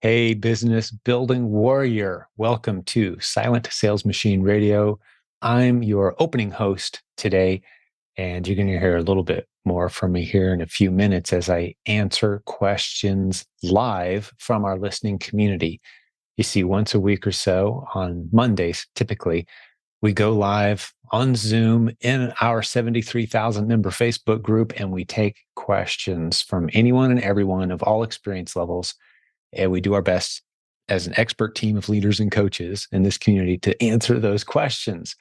Hey, business building warrior. Welcome to Silent Sales Machine Radio. I'm your opening host today, and you're going to hear a little bit more from me here in a few minutes as I answer questions live from our listening community. You see, once a week or so on Mondays, typically, we go live on Zoom in our 73,000 member Facebook group, and we take questions from anyone and everyone of all experience levels. And we do our best as an expert team of leaders and coaches in this community to answer those questions.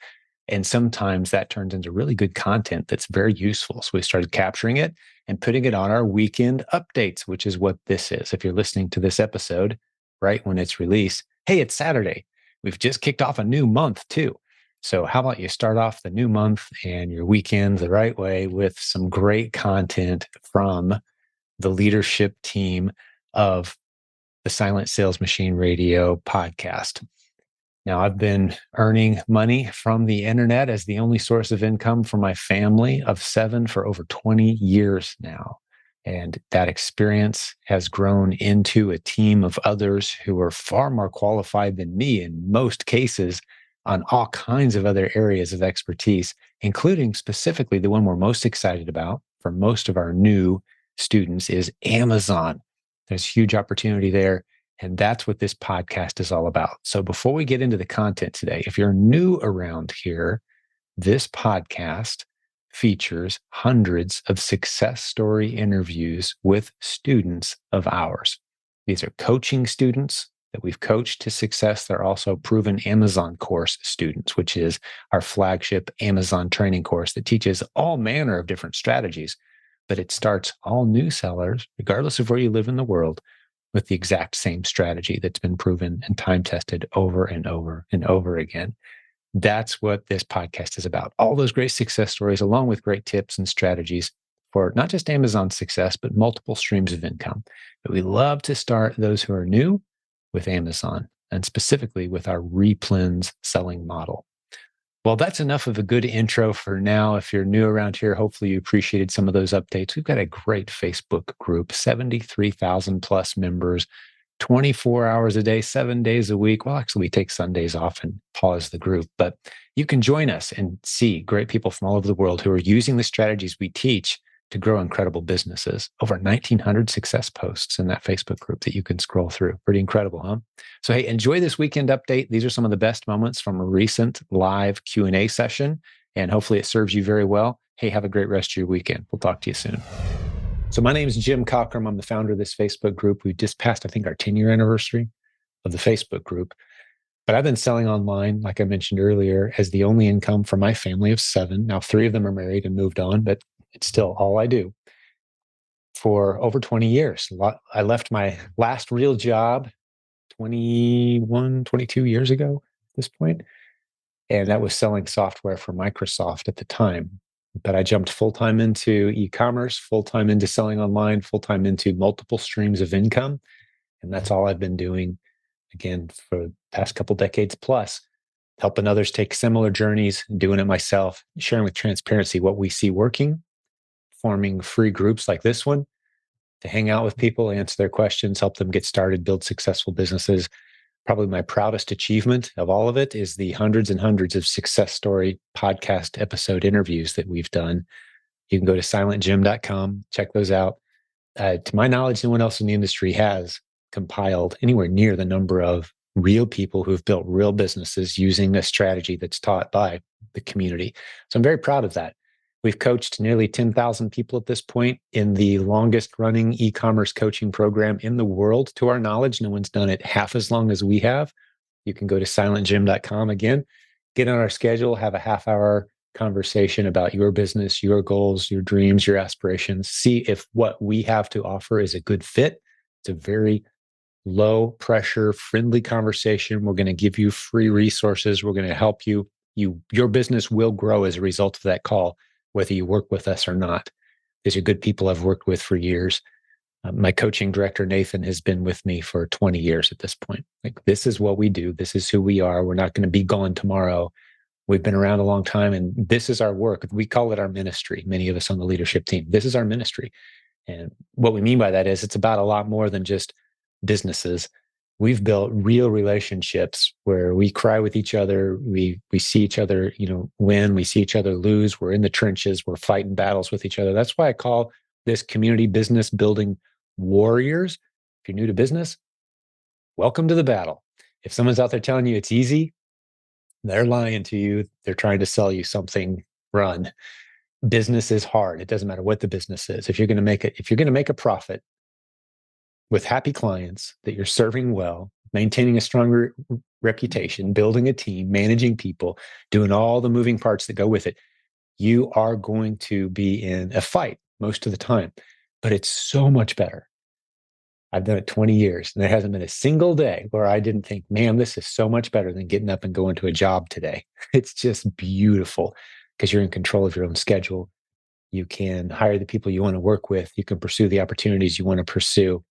And sometimes that turns into really good content that's very useful. So we started capturing it and putting it on our weekend updates, which is what this is. If you're listening to this episode right when it's released, hey, it's Saturday. We've just kicked off a new month too. So how about you start off the new month and your weekend the right way with some great content from the leadership team of the Silent Sales Machine Radio podcast. Now, I've been earning money from the internet as the only source of income for my family of 7 for over 20 years now. And that experience has grown into a team of others who are far more qualified than me in most cases on all kinds of other areas of expertise, including specifically the one we're most excited about for most of our new students is Amazon. There's huge opportunity there. And that's what this podcast is all about. So before we get into the content today, if you're new around here, this podcast features hundreds of success story interviews with students of ours. These are coaching students that we've coached to success. They're also proven Amazon course students, which is our flagship Amazon training course that teaches all manner of different strategies. But it starts all new sellers, regardless of where you live in the world, with the exact same strategy that's been proven and time tested over and over and over again. That's what this podcast is about. All those great success stories, along with great tips and strategies for not just Amazon success, but multiple streams of income. But we love to start those who are new with Amazon, and specifically with our Replens selling model. Well, that's enough of a good intro for now. If you're new around here, hopefully you appreciated some of those updates. We've got a great Facebook group, 73,000 plus members, 24 hours a day, 7 days a week. Well, actually, we take Sundays off and pause the group, but you can join us and see great people from all over the world who are using the strategies we teach to grow incredible businesses. Over 1,900 success posts in that Facebook group that you can scroll through. Pretty incredible, huh? So, hey, enjoy this weekend update. These are some of the best moments from a recent live Q&A session, and hopefully it serves you very well. Hey, have a great rest of your weekend. We'll talk to you soon. So my name is Jim Cockrum. I'm the founder of this Facebook group. We just passed, I think, our 10-year anniversary of the Facebook group. But I've been selling online, like I mentioned earlier, as the only income for my family of 7. Now, 3 of them are married and moved on, but it's still all I do for over 20 years. I left my last real job 21, 22 years ago at this point, and that was selling software for Microsoft at the time. But I jumped full-time into e-commerce, full-time into selling online, full-time into multiple streams of income. And that's all I've been doing, again, for the past couple decades plus, helping others take similar journeys, doing it myself, sharing with transparency what we see working, forming free groups like this one to hang out with people, answer their questions, help them get started, build successful businesses. Probably my proudest achievement of all of it is the hundreds and hundreds of success story podcast episode interviews that we've done. You can go to silentjimdotcom, check those out. To my knowledge, no one else in the industry has compiled anywhere near the number of real people who've built real businesses using a strategy that's taught by the community. So I'm very proud of that. We've coached nearly 10,000 people at this point in the longest running e-commerce coaching program in the world. To our knowledge, no one's done it half as long as we have. You can go to silentjim.com again, get on our schedule, have a half-hour conversation about your business, your goals, your dreams, your aspirations. See if what we have to offer is a good fit. It's a very low pressure, friendly conversation. We're going to give you free resources. We're going to help you. Your business will grow as a result of that call, whether you work with us or not. These are good people I've worked with for years. My coaching director, Nathan, has been with me for 20 years at this point. Like, this is what we do. This is who we are. We're not going to be gone tomorrow. We've been around a long time, and this is our work. We call it our ministry. Many of us on the leadership team, this is our ministry. And what we mean by that is it's about a lot more than just businesses. we've built real relationships where we cry with each other. We see each other, win. We see each other lose. We're in the trenches. We're fighting battles with each other. That's why I call this community business building warriors. If you're new to business, welcome to the battle. If someone's out there telling you it's easy, they're lying to you. They're trying to sell you something. Run. Business is hard. It doesn't matter what the business is. If you're going to make a profit with happy clients that you're serving well, maintaining a strong reputation, building a team, managing people, doing all the moving parts that go with it, you are going to be in a fight most of the time. But it's so much better. I've done it 20 years, and there hasn't been a single day where I didn't think, man, this is so much better than getting up and going to a job today. It's just beautiful because you're in control of your own schedule. You can hire the people you want to work with. You can pursue the opportunities you want to pursue.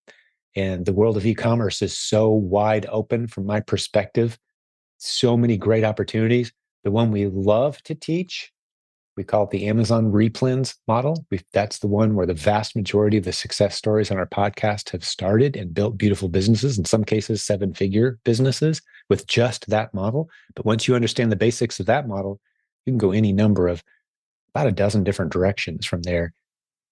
And the world of e-commerce is so wide open from my perspective. So many great opportunities. The one we love to teach, we call it the Amazon Replens model. That's the one where the vast majority of the success stories on our podcast have started and built beautiful businesses, in some cases, 7-figure businesses with just that model. But once you understand the basics of that model, you can go any number of about a dozen different directions from there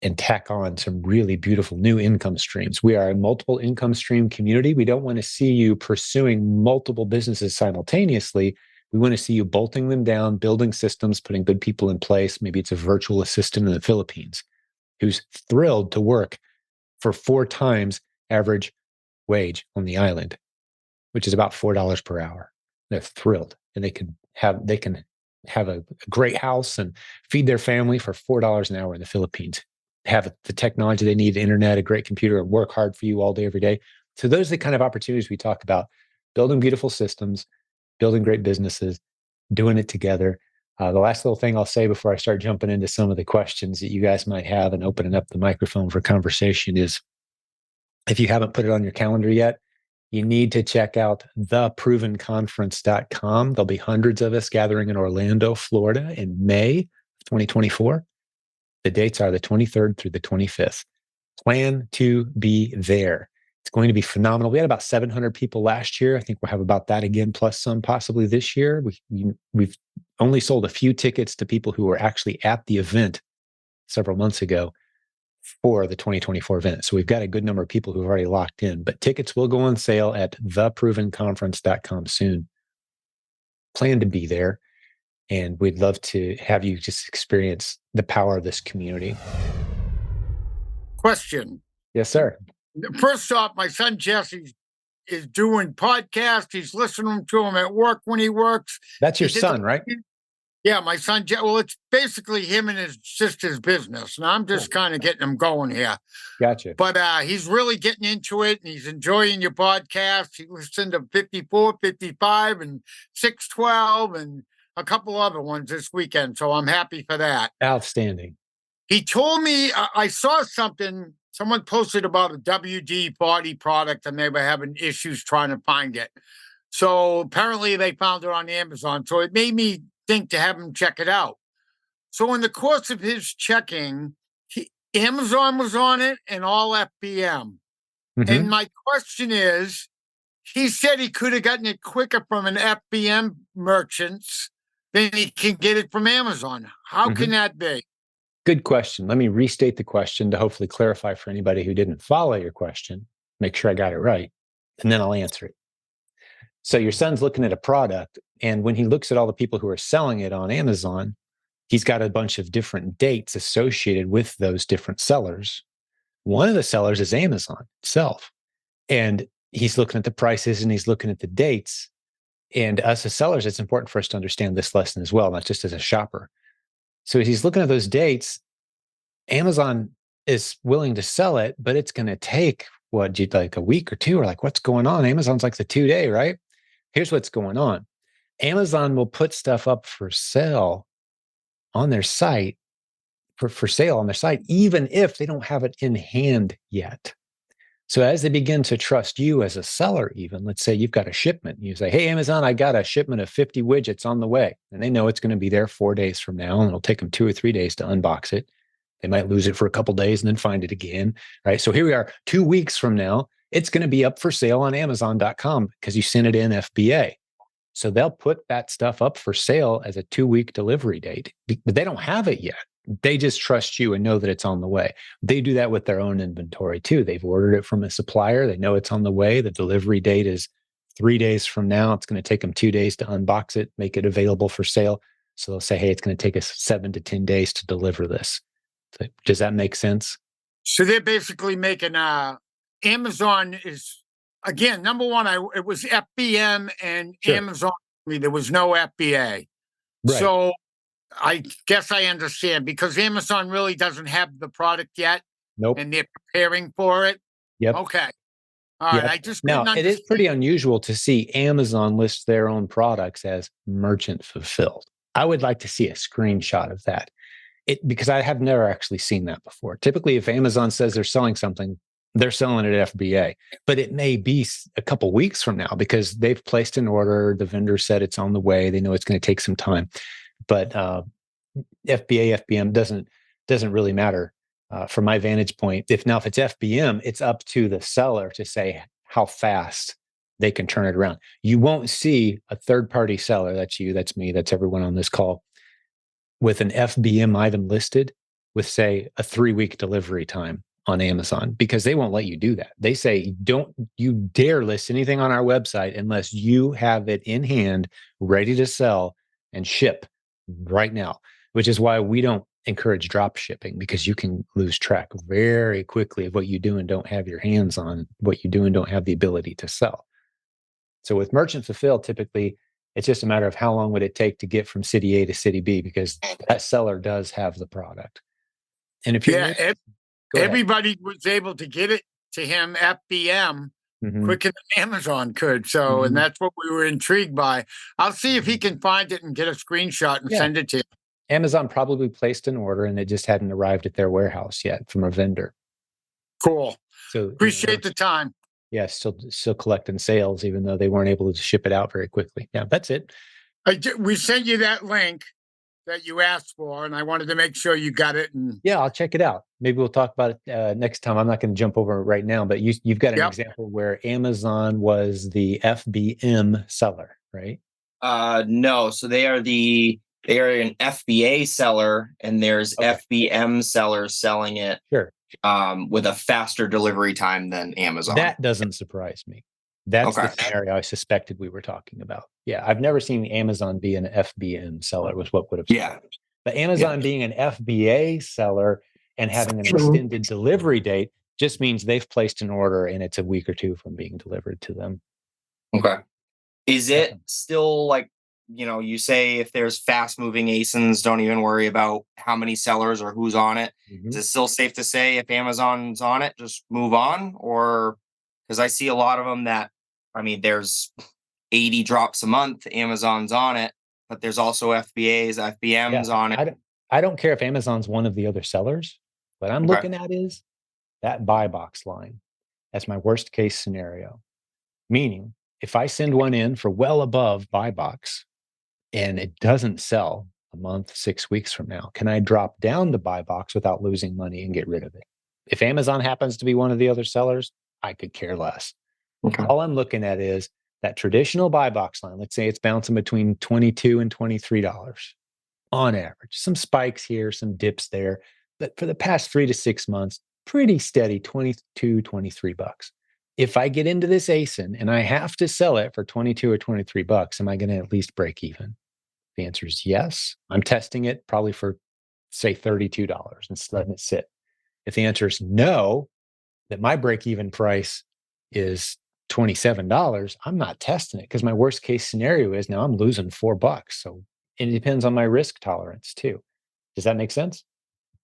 and tack on some really beautiful new income streams. We are a multiple income stream community. We don't want to see you pursuing multiple businesses simultaneously. We want to see you bolting them down, building systems, putting good people in place. Maybe it's a virtual assistant in the Philippines who's thrilled to work for 4 times average wage on the island, which is about $4 per hour. They're thrilled, and they can have a great house and feed their family for $4 an hour in the Philippines. Have the technology they need, internet, a great computer, and work hard for you all day, every day. So those are the kind of opportunities we talk about: building beautiful systems, building great businesses, doing it together. The last little thing I'll say before I start jumping into some of the questions that you guys might have and opening up the microphone for conversation is, if you haven't put it on your calendar yet, you need to check out theprovenconference.com. There'll be hundreds of us gathering in Orlando, Florida in May 2024. The dates are the 23rd through the 25th. Plan to be there. It's going to be phenomenal. We had about 700 people last year. I think we'll have about that again, plus some possibly this year. We've only sold a few tickets to people who were actually at the event several months ago for the 2024 event. So we've got a good number of people who've already locked in, but tickets will go on sale at theprovenconference.com soon. Plan to be there. And we'd love to have you just experience the power of this community. Question. Yes, sir. First off, my son Jesse is doing podcasts. He's listening to them at work when he works. That's your son, right? Yeah, my son. Well, it's basically him and his sister's business, and I'm just kind of getting him going here. Gotcha. But he's really getting into it, and he's enjoying your podcast. He listened to 54, 55, and 612, and a couple other ones this weekend. So I'm happy for that. Outstanding. He told me, I saw something, someone posted about a WD-40 product, and they were having issues trying to find it. So apparently they found it on Amazon. So it made me think to have him check it out. So in the course of his checking, Amazon was on it and all FBM. Mm-hmm. And my question is, he said he could have gotten it quicker from an FBM merchants than he can get it from Amazon. How can that be? Good question. Let me restate the question to hopefully clarify for anybody who didn't follow your question, make sure I got it right, and then I'll answer it. So your son's looking at a product, and when he looks at all the people who are selling it on Amazon, he's got a bunch of different dates associated with those different sellers. One of the sellers is Amazon itself. And he's looking at the prices and he's looking at the dates. And us as sellers, it's important for us to understand this lesson as well, not just as a shopper. So as he's looking at those dates, Amazon is willing to sell it, but it's going to take like a week or two, or like, what's going on? Amazon's like the 2-day, right? Here's what's going on. Amazon will put stuff up for sale on their site, for sale on their site, even if they don't have it in hand yet. So as they begin to trust you as a seller, even, let's say you've got a shipment, you say, hey, Amazon, I got a shipment of 50 widgets on the way. And they know it's going to be there 4 days from now, and it'll take them 2 or 3 days to unbox it. They might lose it for a couple days and then find it again, right? So here we are 2 weeks from now. it's going to be up for sale on Amazon.com because you sent it in FBA. So they'll put that stuff up for sale as a 2-week delivery date, but they don't have it yet. They just trust you and know that it's on the way. They do that with their own inventory too. They've ordered it from a supplier. They know it's on the way. The delivery date is 3 days from now. It's going to take them 2 days to unbox it, make it available for sale. So they'll say, hey, it's going to take us 7 to 10 days to deliver this. So does that make sense? So they're basically making Amazon is, again, number one, it was FBM and Sure. Amazon. There was no FBA. Right. So I guess I understand because Amazon really doesn't have the product yet. Nope. And they're preparing for it. Yep. Okay. All right. I just now didn't it is pretty unusual to see Amazon list their own products as merchant fulfilled. I would like to see a screenshot of that. Because I have never actually seen that before. Typically, if Amazon says they're selling something, they're selling it at FBA, but it may be a couple weeks from now because they've placed an order. The vendor said it's on the way. They know it's going to take some time, but FBA, FBM doesn't really matter from my vantage point. If it's FBM, it's up to the seller to say how fast they can turn it around. You won't see a third-party seller. That's you, that's me, that's everyone on this call, with an FBM item listed with, say, a 3-week delivery time on Amazon, because they won't let you do that. They say, don't you dare list anything on our website unless you have it in hand, ready to sell and ship right now, which is why we don't encourage drop shipping, because you can lose track very quickly of what you do and don't have your hands on, what you do and don't have the ability to sell. So with merchant fulfilled, typically, it's just a matter of how long would it take to get from city A to city B, because that seller does have the product. And if you're everybody was able to get it to him FBM quicker than Amazon could. So, and that's what we were intrigued by. I'll see if he can find it and get a screenshot and send it to you. Amazon probably placed an order and it just hadn't arrived at their warehouse yet from a vendor. Cool. So appreciate the time. Yeah, still collecting sales, even though they weren't able to ship it out very quickly. Yeah, that's it. We sent you that link that you asked for, and I wanted to make sure you got it. And yeah, I'll check it out. Maybe we'll talk about it next time. I'm not going to jump over it right now, but you've got an example where Amazon was the FBM seller, right? No. So they are an FBA seller, and there's FBM sellers selling it. Sure. With a faster delivery time than Amazon. That doesn't surprise me. That's the scenario I suspected we were talking about. Yeah, I've never seen Amazon be an FBM seller, was what would have. Yeah. But Amazon being an FBA seller and having an extended delivery date just means they've placed an order and it's a week or two from being delivered to them. Okay. Is it still like, you say if there's fast moving ASINs, don't even worry about how many sellers or who's on it. Is it still safe to say if Amazon's on it, just move on? Or because I see a lot of them there's 80 drops a month, Amazon's on it, but there's also FBAs, FBMs on it. I don't care if Amazon's one of the other sellers. What I'm looking at is that buy box line. That's my worst case scenario. Meaning, if I send one in for well above buy box and it doesn't sell a month, 6 weeks from now, can I drop down the buy box without losing money and get rid of it? If Amazon happens to be one of the other sellers, I could care less. Okay. All I'm looking at is that traditional buy box line. Let's say it's bouncing between $22 and $23 on average. Some spikes here, some dips there. But for the past 3 to 6 months, pretty steady, $22, $23. If I get into this ASIN and I have to sell it for $22 or $23, am I going to at least break even? The answer is yes. I'm testing it probably for, say, $32 and letting it sit. If the answer is no, that my break-even price is $27, I'm not testing it, because my worst case scenario is now I'm losing $4. So it depends on my risk tolerance too. Does that make sense?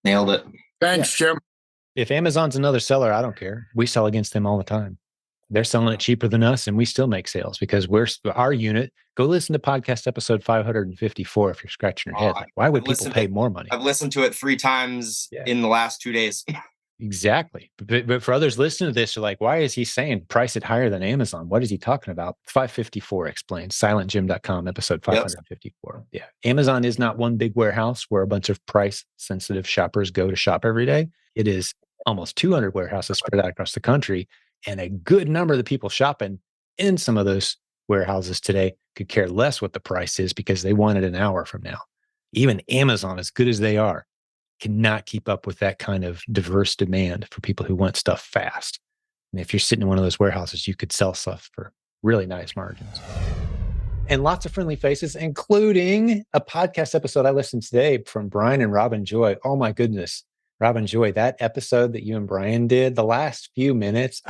Nailed it. Thanks, Jim. If Amazon's another seller, I don't care. We sell against them all the time. They're selling it cheaper than us, and we still make sales because our unit. Go listen to podcast episode 554 if you're scratching your head. Like, why would people pay more money? I've listened to it 3 times in the last 2 days. Exactly. But for others listening to this, you're like, why is he saying price it higher than Amazon? What is he talking about? 554 explained. silentjimdotcom episode 554. Yeah. Amazon is not one big warehouse where a bunch of price sensitive shoppers go to shop every day. It is almost 200 warehouses spread out across the country. And a good number of the people shopping in some of those warehouses today could care less what the price is because they want it an hour from now. Even Amazon, as good as they are, cannot keep up with that kind of diverse demand for people who want stuff fast. And if you're sitting in one of those warehouses, you could sell stuff for really nice margins. And lots of friendly faces, including a podcast episode I listened to today from Brian and Robin Joy. Oh my goodness, Robin Joy, that episode that you and Brian did, the last few minutes,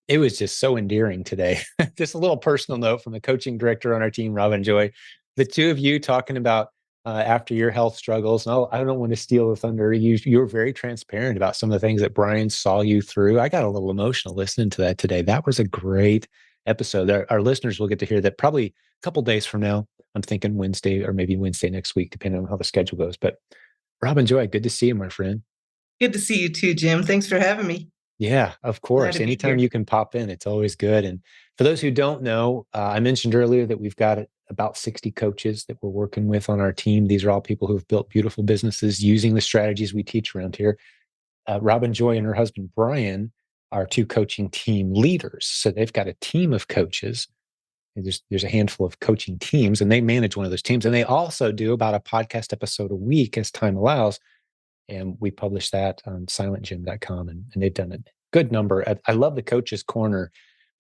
it was just so endearing today. Just a little personal note from the coaching director on our team, Robin Joy. The two of you talking about after your health struggles. No, I don't want to steal the thunder. You were very transparent about some of the things that Brian saw you through. I got a little emotional listening to that today. That was a great episode. Our listeners will get to hear that probably a couple days from now. I'm thinking Wednesday or maybe Wednesday next week, depending on how the schedule goes. But Robin Joy, good to see you, my friend. Good to see you too, Jim. Thanks for having me. Yeah, of course. Anytime you can pop in, it's always good. And for those who don't know, I mentioned earlier that we've got about 60 coaches that we're working with on our team. These are all people who have built beautiful businesses using the strategies we teach around here. Robin Joy and her husband, Brian, are two coaching team leaders. So they've got a team of coaches. There's a handful of coaching teams, and they manage one of those teams. And they also do about a podcast episode a week as time allows. And we publish that on silentjimdotcom, and they've done a good number. I love the Coach's Corner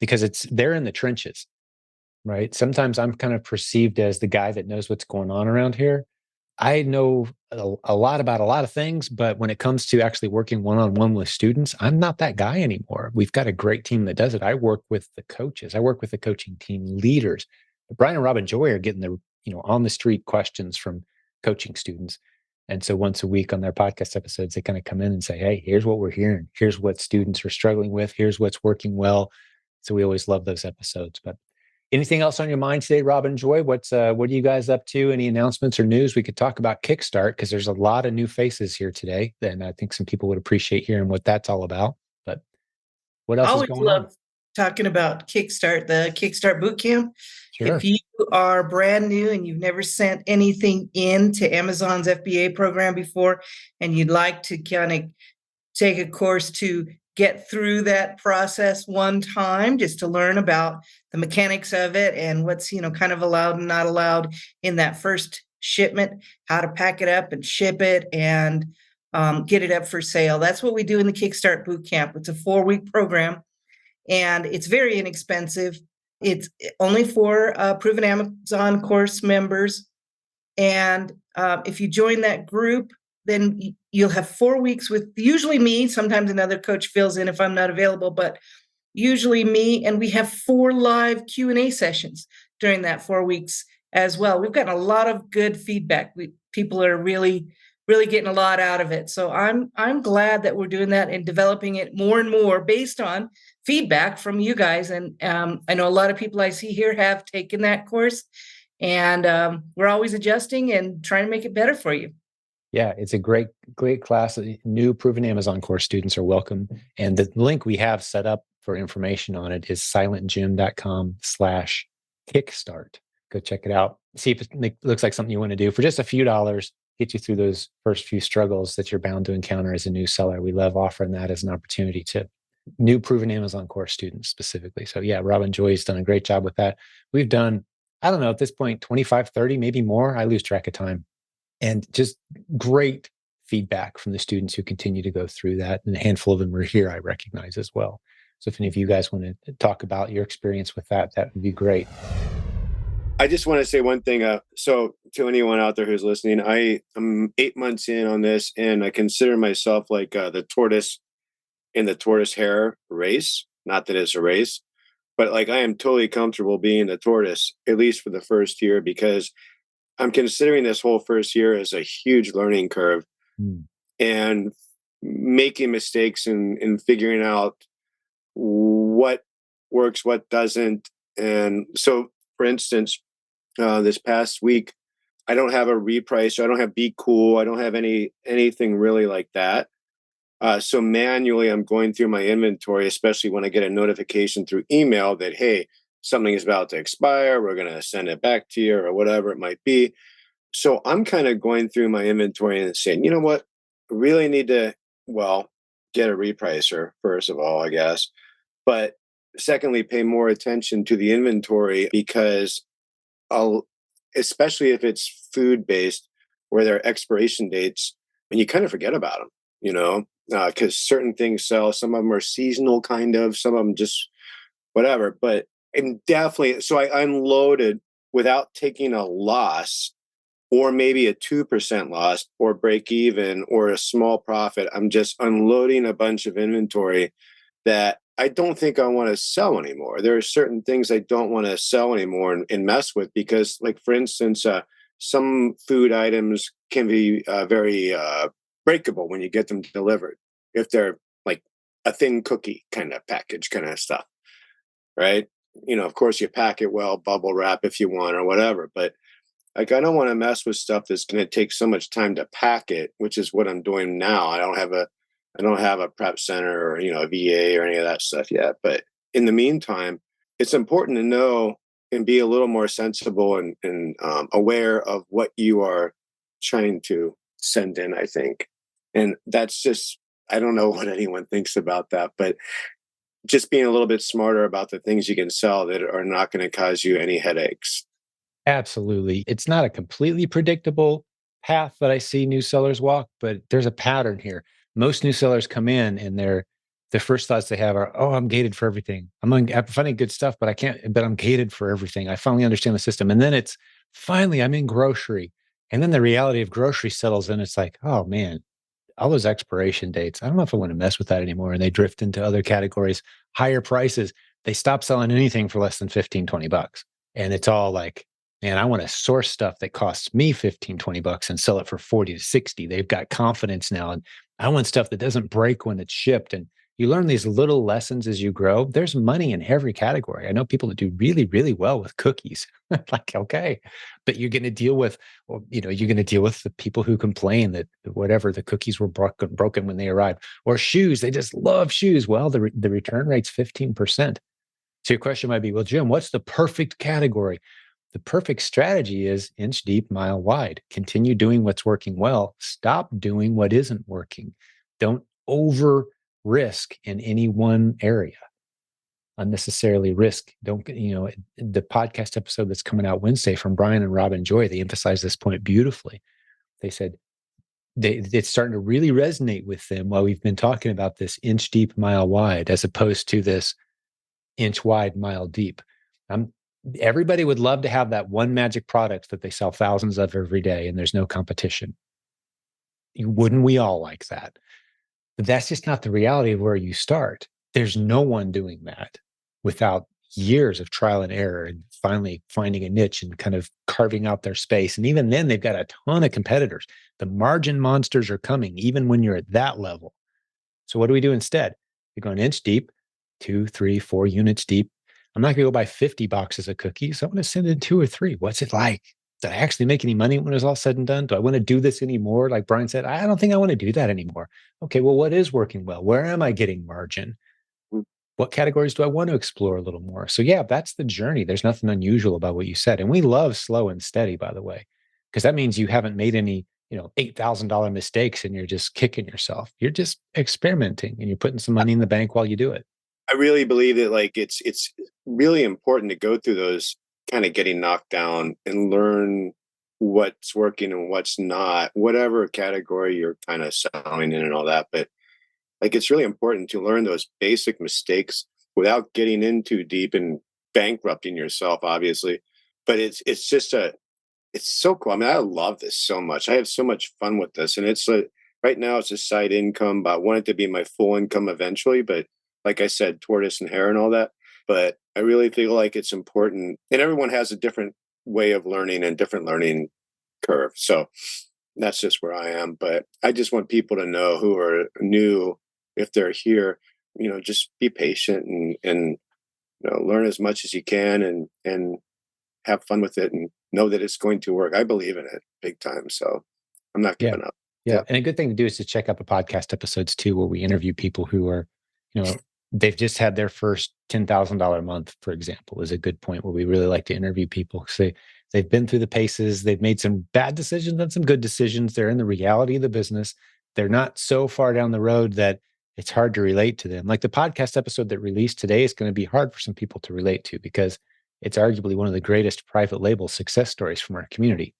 because they're in the trenches, right? Sometimes I'm kind of perceived as the guy that knows what's going on around here. I know a lot about a lot of things, but when it comes to actually working one-on-one with students, I'm not that guy anymore. We've got a great team that does it. I work with the coaches. I work with the coaching team leaders. But Brian and Robin Joy are getting the on the street questions from coaching students. And so once a week on their podcast episodes, they kind of come in and say, hey, here's what we're hearing. Here's what students are struggling with. Here's what's working well. So we always love those episodes. But anything else on your mind today, Robin Joy? What are you guys up to? Any announcements or news? We could talk about Kickstart because there's a lot of new faces here today. And I think some people would appreciate hearing what that's all about. But what else is going on? Talking about Kickstart, the Kickstart Bootcamp. Sure. If you are brand new and you've never sent anything in to Amazon's FBA program before, and you'd like to kind of take a course to get through that process one time, just to learn about the mechanics of it and what's kind of allowed and not allowed in that first shipment, how to pack it up and ship it and get it up for sale. That's what we do in the Kickstart Bootcamp. It's a 4-week program. And it's very inexpensive. It's only for Proven Amazon course members. And if you join that group, then you'll have 4 weeks with usually me. Sometimes another coach fills in if I'm not available, but usually me. And we have 4 live Q&A sessions during that 4 weeks as well. We've gotten a lot of good feedback. People are really getting a lot out of it. So I'm glad that we're doing that and developing it more and more based on feedback from you guys. And I know a lot of people I see here have taken that course, and we're always adjusting and trying to make it better for you. Yeah, it's a great class. New Proven Amazon course students are welcome. And the link we have set up for information on it is silentjim.com/kickstart. Go check it out. See if it looks like something you want to do for just a few dollars. Get you through those first few struggles that you're bound to encounter as a new seller. We love offering that as an opportunity to new Proven Amazon course students specifically. So yeah, Robin Joy's done a great job with that. We've done, I don't know, at this point, 25, 30, maybe more. I lose track of time. And just great feedback from the students who continue to go through that. And a handful of them are here, I recognize as well. So if any of you guys want to talk about your experience with that, that would be great. I just want to say one thing. So to anyone out there who's listening, I'm 8 months in on this, and I consider myself like the tortoise in the tortoise hare race. Not that it's a race, but like I am totally comfortable being the tortoise, at least for the first year, because I'm considering this whole first year as a huge learning curve and making mistakes and figuring out what works, what doesn't. And so, for instance, this past week, I don't have a repricer. I don't have Be Cool. I don't have anything really like that. So manually, I'm going through my inventory, especially when I get a notification through email that, hey, something is about to expire. We're going to send it back to you or whatever it might be. So I'm kind of going through my inventory and saying, you know what? I really need to, get a repricer, first of all, I guess. But secondly, pay more attention to the inventory because especially if it's food based, where there are expiration dates, and you kind of forget about them, because certain things sell. Some of them are seasonal, kind of. Some of them just whatever. But definitely, so I unloaded without taking a loss, or maybe a 2% loss, or break even, or a small profit. I'm just unloading a bunch of inventory that I don't think I want to sell anymore. There are certain things I don't want to sell anymore and mess with because, like, for instance, some food items can be very breakable when you get them delivered. If they're like a thin cookie kind of package kind of stuff, right? Of course, you pack it well, bubble wrap if you want or whatever. But like, I don't want to mess with stuff that's going to take so much time to pack it, which is what I'm doing now. I don't have a prep center or, a VA or any of that stuff yet. But in the meantime, it's important to know and be a little more sensible and aware of what you are trying to send in, I think. And that's just, I don't know what anyone thinks about that, but just being a little bit smarter about the things you can sell that are not going to cause you any headaches. Absolutely. It's not a completely predictable path that I see new sellers walk, but there's a pattern here. Most new sellers come in and the first thoughts they have are, "Oh, I'm gated for everything. I'm finding good stuff, but I'm gated for everything. I finally understand the system." And then it's finally I'm in grocery. And then the reality of grocery settles in. It's like, "Oh man, all those expiration dates. I don't know if I want to mess with that anymore." And they drift into other categories, higher prices. They stop selling anything for less than 15, $20. And it's all like, man, I want to source stuff that costs me 15, $20 and sell it for 40 to 60. They've got confidence now. And I want stuff that doesn't break when it's shipped. And you learn these little lessons as you grow. There's money in every category. I know people that do really, really well with cookies. Like, okay, but you're going to deal with, you're going to deal with the people who complain that whatever the cookies were broken when they arrived, or shoes. They just love shoes. Well, the return rate's 15%. So your question might be, well, Jim, what's the perfect category? The perfect strategy is inch deep, mile wide. Continue doing what's working well. Stop doing what isn't working. Don't over risk in any one area. Unnecessarily risk. Don't, the podcast episode that's coming out Wednesday from Brian and Robin Joy, they emphasize this point beautifully. They said it's starting to really resonate with them while we've been talking about this inch deep, mile wide, as opposed to this inch wide, mile deep. Everybody would love to have that one magic product that they sell thousands of every day and there's no competition. Wouldn't we all like that? But that's just not the reality of where you start. There's no one doing that without years of trial and error and finally finding a niche and kind of carving out their space. And even then, they've got a ton of competitors. The margin monsters are coming, even when you're at that level. So what do we do instead? We go an inch deep, 2, 3, 4 units deep. I'm not going to go buy 50 boxes of cookies. I'm going to send in 2 or 3. What's it like? Did I actually make any money when it's all said and done? Do I want to do this anymore? Like Brian said, I don't think I want to do that anymore. Okay, well, what is working well? Where am I getting margin? What categories do I want to explore a little more? So yeah, that's the journey. There's nothing unusual about what you said. And we love slow and steady, by the way, because that means you haven't made any, $8,000 mistakes and you're just kicking yourself. You're just experimenting and you're putting some money in the bank while you do it. I really believe that, like, it's really important to go through those kind of getting knocked down and learn what's working and what's not, whatever category you're kind of selling in and all that. But like, it's really important to learn those basic mistakes without getting in too deep and bankrupting yourself, obviously. But it's so cool. I mean, I love this so much. I have so much fun with this. And it's right now it's a side income, but I want it to be my full income eventually. But like I said, tortoise and hare and all that. But I really feel like it's important. And everyone has a different way of learning and different learning curve. So that's just where I am. But I just want people to know who are new, if they're here, just be patient and learn as much as you can and have fun with it and know that it's going to work. I believe in it big time. So I'm not giving up. Yeah. And a good thing to do is to check out the podcast episodes too, where we interview people who are, they've just had their first $10,000 a month, for example, is a good point where we really like to interview people because they've been through the paces. They've made some bad decisions and some good decisions. They're in the reality of the business. They're not so far down the road that it's hard to relate to them. Like the podcast episode that released today is going to be hard for some people to relate to because it's arguably one of the greatest private label success stories from our community.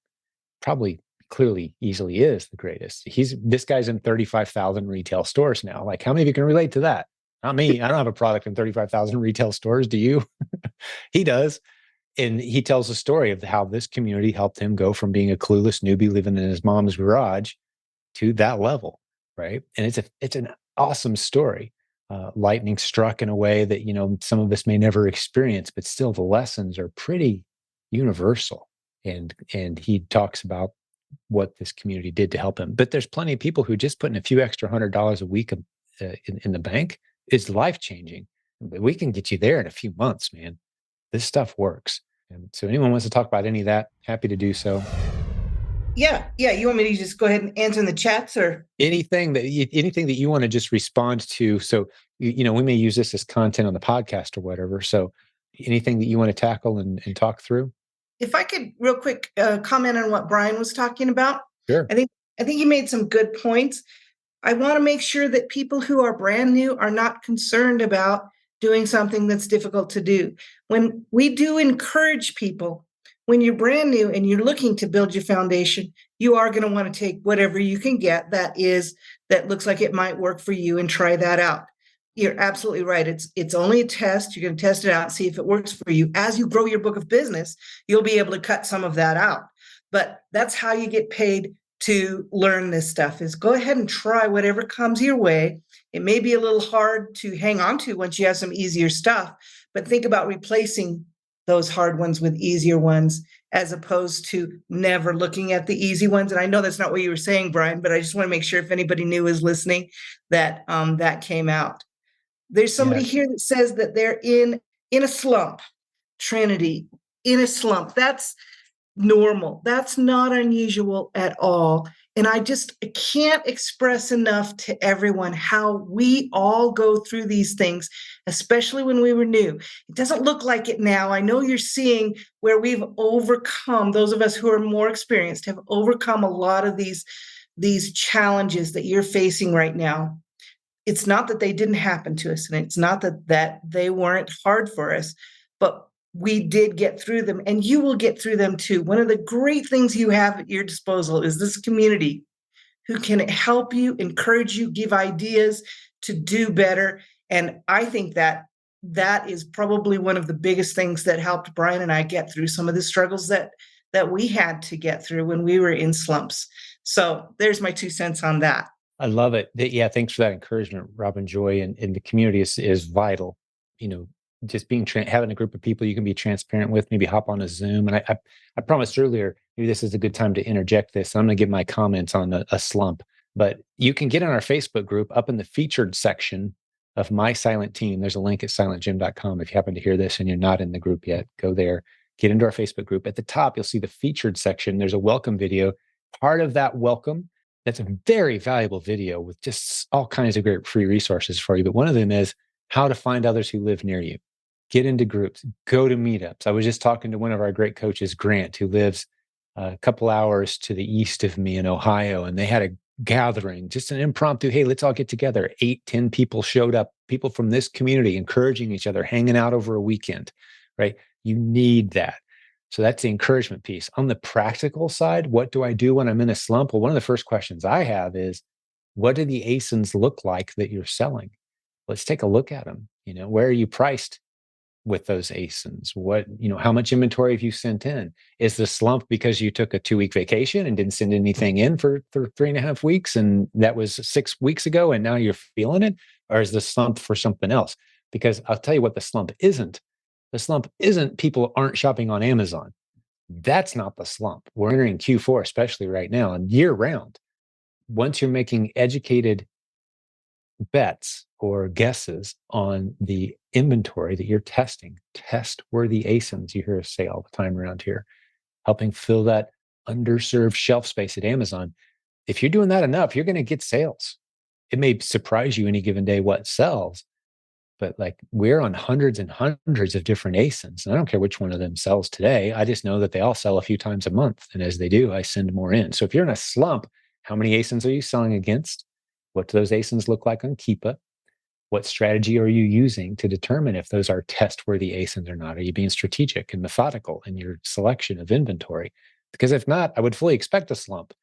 Probably clearly easily is the greatest. This guy's in 35,000 retail stores now. Like, how many of you can relate to that? Not me. I don't have a product in 35,000 retail stores. Do you? He does. And he tells a story of how this community helped him go from being a clueless newbie living in his mom's garage to that level, right? And it's an awesome story. Lightning struck in a way that, some of us may never experience, but still the lessons are pretty universal. And he talks about what this community did to help him. But there's plenty of people who just putting a few extra $100 a week in the bank is life-changing. But we can get you there in a few months, man. This stuff works. And so anyone wants to talk about any of that, happy to do so. Yeah. You want me to just go ahead and answer in the chats or anything that you want to just respond to? So, we may use this as content on the podcast or whatever. So anything that you want to tackle and talk through? if I could real quick comment on what Brian was talking about. Sure. I think he made some good points. I want to make sure that people who are brand new are not concerned about doing something that's difficult to do. When we do encourage people, when you're brand new and you're looking to build your foundation, you are going to want to take whatever you can get that looks like it might work for you and try that out. You're absolutely right. It's only a test. You're going to test it out and see if it works for you. As you grow your book of business, you'll be able to cut some of that out. But that's how you get paid to learn this stuff, is go ahead and try whatever comes your way. It may be a little hard to hang on to once you have some easier stuff, but think about replacing those hard ones with easier ones, as opposed to never looking at the easy ones. And I know that's not what you were saying, Brian, but I just want to make sure if anybody new is listening that that came out. There's somebody here that says that they're in a slump. Trinity, in a slump. That's normal. That's not unusual at all. And I can't express enough to everyone how we all go through these things, especially when we were new. It doesn't look like it now. I know you're seeing where we've overcome, those of us who are more experienced have overcome a lot of these challenges that you're facing right now. It's not that they didn't happen to us, and it's not that they weren't hard for us, but we did get through them, and you will get through them too. One of the great things you have at your disposal is this community who can help you, encourage you, give ideas to do better. And I think that is probably one of the biggest things that helped Brian and I get through some of the struggles that we had to get through when we were in slumps. So there's my 2 cents on that. I love it. Yeah, thanks for that encouragement, Robin Joy. And the community is vital. Just being having a group of people you can be transparent with, maybe hop on a Zoom. And I promised earlier, maybe this is a good time to interject this. I'm going to give my comments on a slump, but you can get on our Facebook group up in the featured section of My Silent Team. There's a link at silentjimdotcom. If you happen to hear this and you're not in the group yet, go there, get into our Facebook group. At the top, you'll see the featured section. There's a welcome video. Part of that welcome, that's a very valuable video with just all kinds of great free resources for you. But one of them is how to find others who live near you. Get into groups, go to meetups. I was just talking to one of our great coaches, Grant, who lives a couple hours to the east of me in Ohio, and they had a gathering, just an impromptu, hey, let's all get together. 8-10 people showed up, people from this community encouraging each other, hanging out over a weekend, right? You need that. So that's the encouragement piece. On the practical side, what do I do when I'm in a slump? Well, one of the first questions I have is, what do the ASINs look like that you're selling? Let's take a look at them. Where are you priced with those ASINs? How much inventory have you sent in? Is the slump because you took a 2-week vacation and didn't send anything in for 3.5 weeks, and that was 6 weeks ago, and now you're feeling it? Or is the slump for something else? Because I'll tell you what the slump isn't. The slump isn't people aren't shopping on Amazon. That's not the slump. We're entering Q4, especially right now, and year round. Once you're making educated bets or guesses on the inventory that you're testing, test-worthy ASINs, you hear us say all the time around here, helping fill that underserved shelf space at Amazon. If you're doing that enough, you're going to get sales. It may surprise you any given day what sells, but we're on hundreds and hundreds of different ASINs. And I don't care which one of them sells today. I just know that they all sell a few times a month. And as they do, I send more in. So if you're in a slump, how many ASINs are you selling against? What do those ASINs look like on Keepa? What strategy are you using to determine if those are test-worthy ASINs or not? Are you being strategic and methodical in your selection of inventory? Because if not, I would fully expect a slump,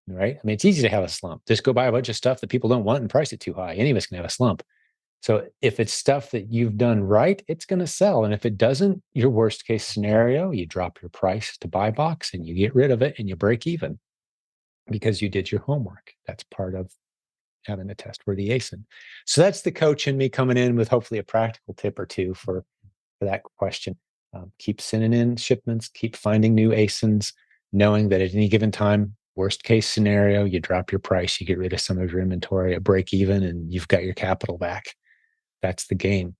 right? I mean, it's easy to have a slump. Just go buy a bunch of stuff that people don't want and price it too high. Any of us can have a slump. So if it's stuff that you've done right, it's going to sell. And if it doesn't, your worst case scenario, you drop your price to buy box and you get rid of it and you break even because you did your homework. That's part of having a test-worthy ASIN. So that's the coach in me coming in with hopefully a practical tip or two for that question. Keep sending in shipments, keep finding new ASINs, knowing that at any given time, worst case scenario, you drop your price, you get rid of some of your inventory at break even, and you've got your capital back. That's the game.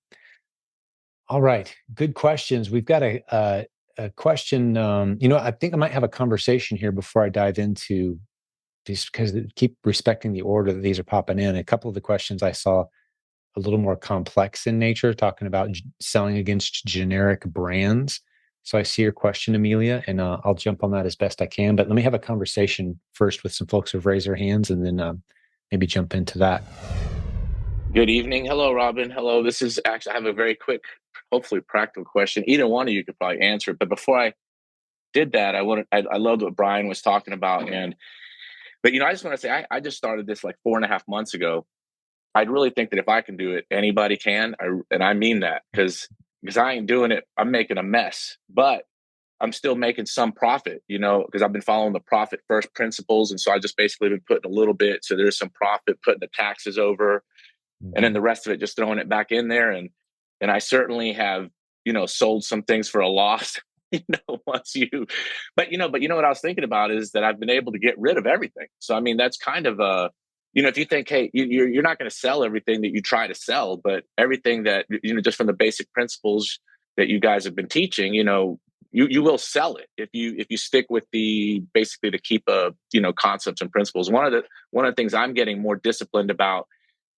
All right, good questions. We've got a question. I think I might have a conversation here before I dive into, just because keep respecting the order that these are popping in. A couple of the questions I saw a little more complex in nature, talking about selling against generic brands. So I see your question, Amelia, and I'll jump on that as best I can. But let me have a conversation first with some folks who've raised their hands, and then maybe jump into that. Good evening. Hello, Robin. Hello. This is actually, I have a very quick, hopefully practical question. Either one of you could probably answer it. But before I did that, I loved what Brian was talking about. But I just want to say, I just started this like 4.5 months ago. I'd really think that if I can do it, anybody can. And I mean that because I ain't doing it. I'm making a mess, but I'm still making some profit, because I've been following the profit first principles. And so I just basically been putting a little bit. So there's some profit, putting the taxes over, and then the rest of it, just throwing it back in there. And I certainly have, sold some things for a loss, but what I was thinking about is that I've been able to get rid of everything. So, I mean, that's kind of if you think, hey, you're not going to sell everything that you try to sell, but everything that, just from the basic principles that you guys have been teaching, you will sell it if you stick with basically the Keepa, concepts and principles. One of the things I'm getting more disciplined about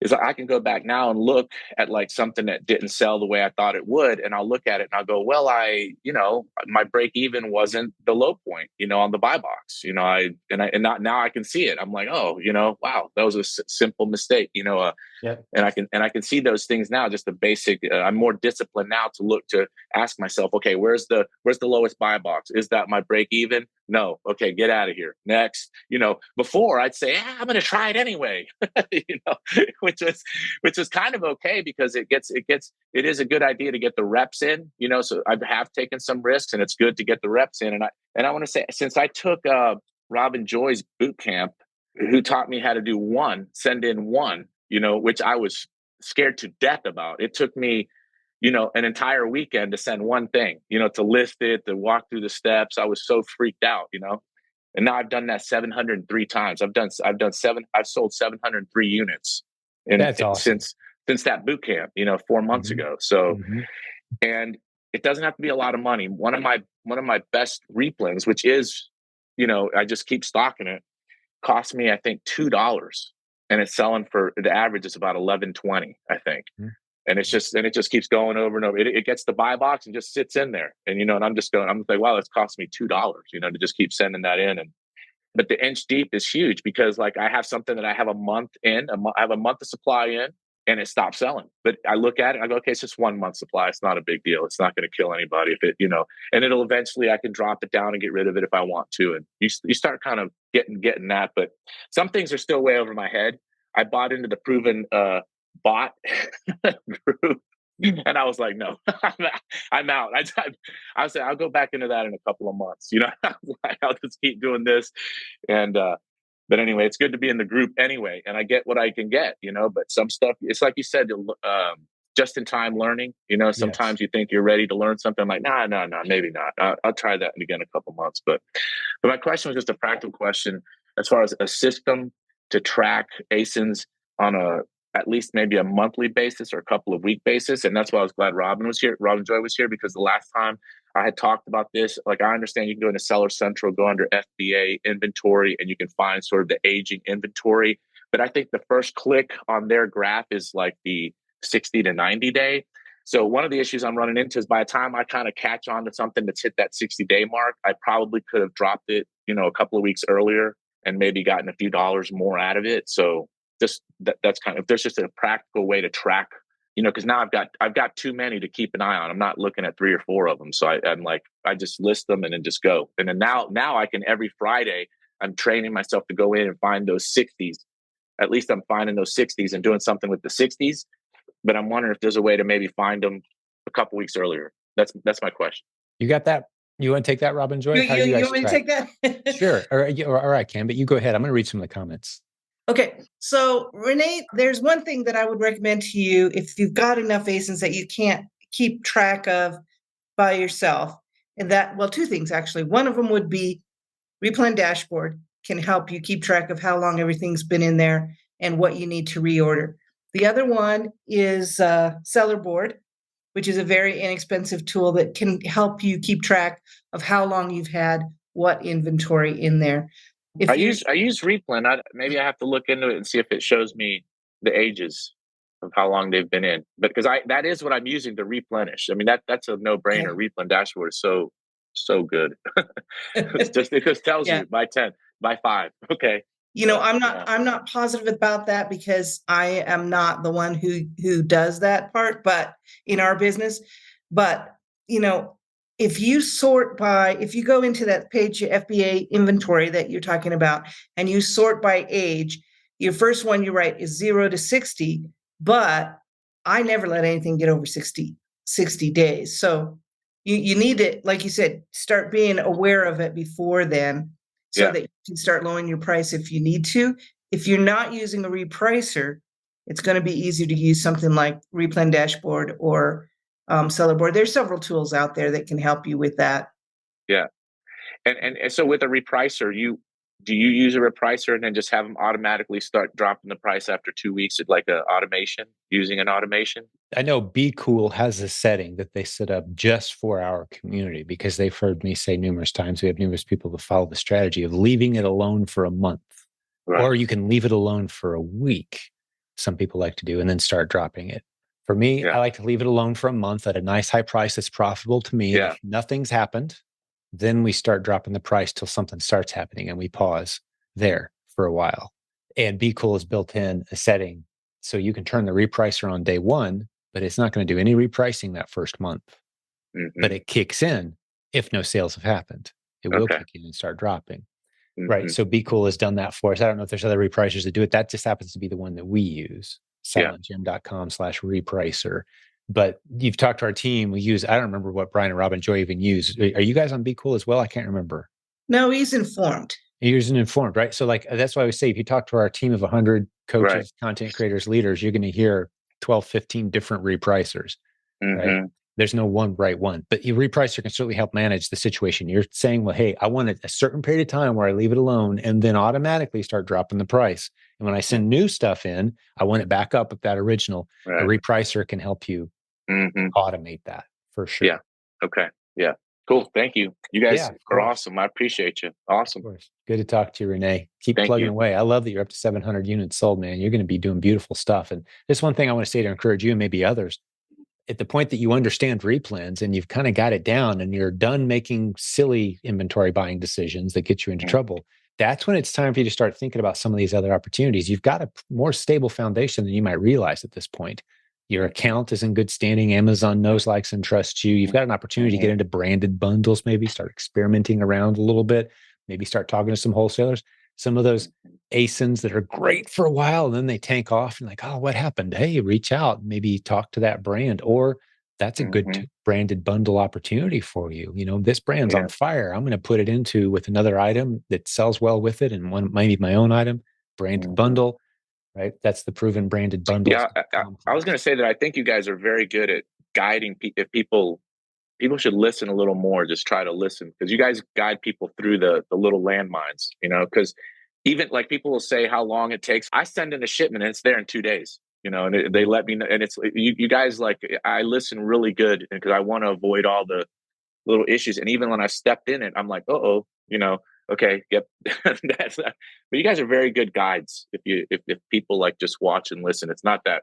is I can go back now and look at like something that didn't sell the way I thought it would. And I'll look at it and I'll go, well, my break even wasn't the low point, on the buy box, now I can see it. I'm like, oh, wow, that was a simple mistake, and I can see those things now, just the basic, I'm more disciplined now to ask myself, okay, where's the lowest buy box? Is that my break even? No. Okay, get out of here. Next, before I'd say, I'm going to try it anyway, which is kind of okay because it is a good idea to get the reps in, so I have taken some risks and it's good to get the reps in. And I want to say, since I took Robin Joy's boot camp, who taught me how to do send in one, which I was scared to death about. It took me, an entire weekend to send one thing, to list it, to walk through the steps. I was so freaked out, and now I've done that 703 times. I've sold 703 units That's awesome. since that boot camp, 4 months ago. So, and it doesn't have to be a lot of money. One of my best replens, which is, I just keep stocking it, cost me, I think, $2, and it's selling for, the average is about $11.20, I think. And it just keeps going over and over. It gets the buy box and just sits in there. And, and I'm like, wow, it's cost me $2, to just keep sending that in. But the inch deep is huge because like I have something that I have a month in, I have a month of supply in, and it stopped selling. But I look at it, I go, okay, it's just 1 month supply. It's not a big deal. It's not going to kill anybody if it, and it'll eventually, I can drop it down and get rid of it if I want to. And you start kind of getting that, but some things are still way over my head. I bought into the proven bot group. And I was like, no, I'm out. I said, I'll go back into that in a couple of months. I'll just keep doing this. And, but anyway, it's good to be in the group anyway. And I get what I can get, but some stuff, it's like you said, just in time learning, sometimes you think you're ready to learn something. I'm like, no, maybe not. I'll try that again in a couple months. But my question was just a practical question as far as a system to track ASINs on at least maybe a monthly basis or a couple of week basis. And that's why I was glad Robin Joy was here, because the last time I had talked about this, like I understand you can go into Seller Central, go under FBA inventory, and you can find sort of the aging inventory. But I think the first click on their graph is like the 60 to 90 day. So one of the issues I'm running into is by the time I kind of catch on to something that's hit that 60-day mark, I probably could have dropped it, a couple of weeks earlier and maybe gotten a few dollars more out of it. So just that's kind of, if there's just a practical way to track, because now I've got too many to keep an eye on. I'm not looking at 3 or 4 of them. So I'm like, I just list them and then just go. And then now I can, every Friday, I'm training myself to go in and find those 60s. At least I'm finding those 60s and doing something with the 60s. But I'm wondering if there's a way to maybe find them a couple weeks earlier. That's my question. You got that? You want to take that, Robin Joy? How do you guys want me to take that? Sure. Or I can, but you go ahead. I'm going to read some of the comments. Okay, so Renee, there's one thing that I would recommend to you if you've got enough ASINs that you can't keep track of by yourself. And that, well, 2 things actually. One of them would be Replen Dashboard can help you keep track of how long everything's been in there and what you need to reorder. The other one is Seller Board, which is a very inexpensive tool that can help you keep track of how long you've had what inventory in there. I use Replen. Maybe I have to look into it and see if it shows me the ages of how long they've been in. But because that is what I'm using to replenish. I mean, that's a no-brainer. Okay. Replen Dashboard is so good. It just tells you by 10, by 5. Okay. I'm not positive about that because I am not the one who does that part, but in our business. But if you go into that page FBA inventory that you're talking about and you sort by age, your first one you write is 0 to 60, but I never let anything get over 60 days. So you need to, like you said, start being aware of it before then so that you can start lowering your price if you need to. If you're not using a repricer, it's going to be easier to use something like Replen Dashboard or Seller Board. There's several tools out there that can help you with that. Yeah. And so with a repricer, do you use a repricer and then just have them automatically start dropping the price after 2 weeks, like an automation, using an automation? I know Be Cool has a setting that they set up just for our community because they've heard me say numerous times, we have numerous people that follow the strategy of leaving it alone for a month, or you can leave it alone for a week. Some people like to do, and then start dropping it. For me, I like to leave it alone for a month at a nice high price that's profitable to me. If nothing's happened, then we start dropping the price till something starts happening and we pause there for a while. And Be Cool has built in a setting so you can turn the repricer on day 1, but it's not going to do any repricing that first month. But it kicks in if no sales have happened. It will kick in and start dropping. Right. So Be Cool has done that for us. I don't know if there's other repricers that do it. That just happens to be the one that we use. silentjimdotcom/repricer. But you've talked to our team. We use, I don't remember what Brian and Robin Joy even use. Are you guys on Be Cool as well? I can't remember. No, he's informed. You're using Informed, right? So like, that's why I would say, if you talk to our team of 100 coaches, content creators, leaders, you're going to hear 12, 15 different repricers, right? There's no one right one, but your repricer can certainly help manage the situation. You're saying, well, hey, I want a certain period of time where I leave it alone and then automatically start dropping the price. And when I send new stuff in, I want it back up with that original. A repricer can help you automate that for sure. Yeah. Okay. Yeah. Cool. Thank you. You guys are awesome. I appreciate you. Awesome. Of course. Good to talk to you, Renee. Keep plugging away. I love that you're up to 700 units sold, man. You're going to be doing beautiful stuff. And this one thing I want to say to encourage you and maybe others, at the point that you understand replens and you've kind of got it down and you're done making silly inventory buying decisions that get you into trouble, that's when it's time for you to start thinking about some of these other opportunities. You've got a more stable foundation than you might realize at this point. Your account is in good standing. Amazon knows, likes, and trusts you. You've got an opportunity to get into branded bundles, maybe start experimenting around a little bit, maybe start talking to some wholesalers. Some of those ASINs that are great for a while and then they tank off and like, oh, what happened? Hey, reach out, maybe talk to that brand, or that's a good branded bundle opportunity for you. This brand's on fire. I'm going to put it into with another item that sells well with it, and one maybe my own item, branded bundle. Right, that's the proven branded bundle. Yeah, I was going to say that I think you guys are very good at guiding if people should listen a little more. Just try to listen, because you guys guide people through the little landmines. Because even like people will say how long it takes. I send in a shipment and it's there in 2 days. And they let me know. And it's you guys, like, I listen really good because I want to avoid all the little issues. And even when I stepped in it, I'm like, okay, yep. That's not, but you guys are very good guides. If people like just watch and listen, it's not that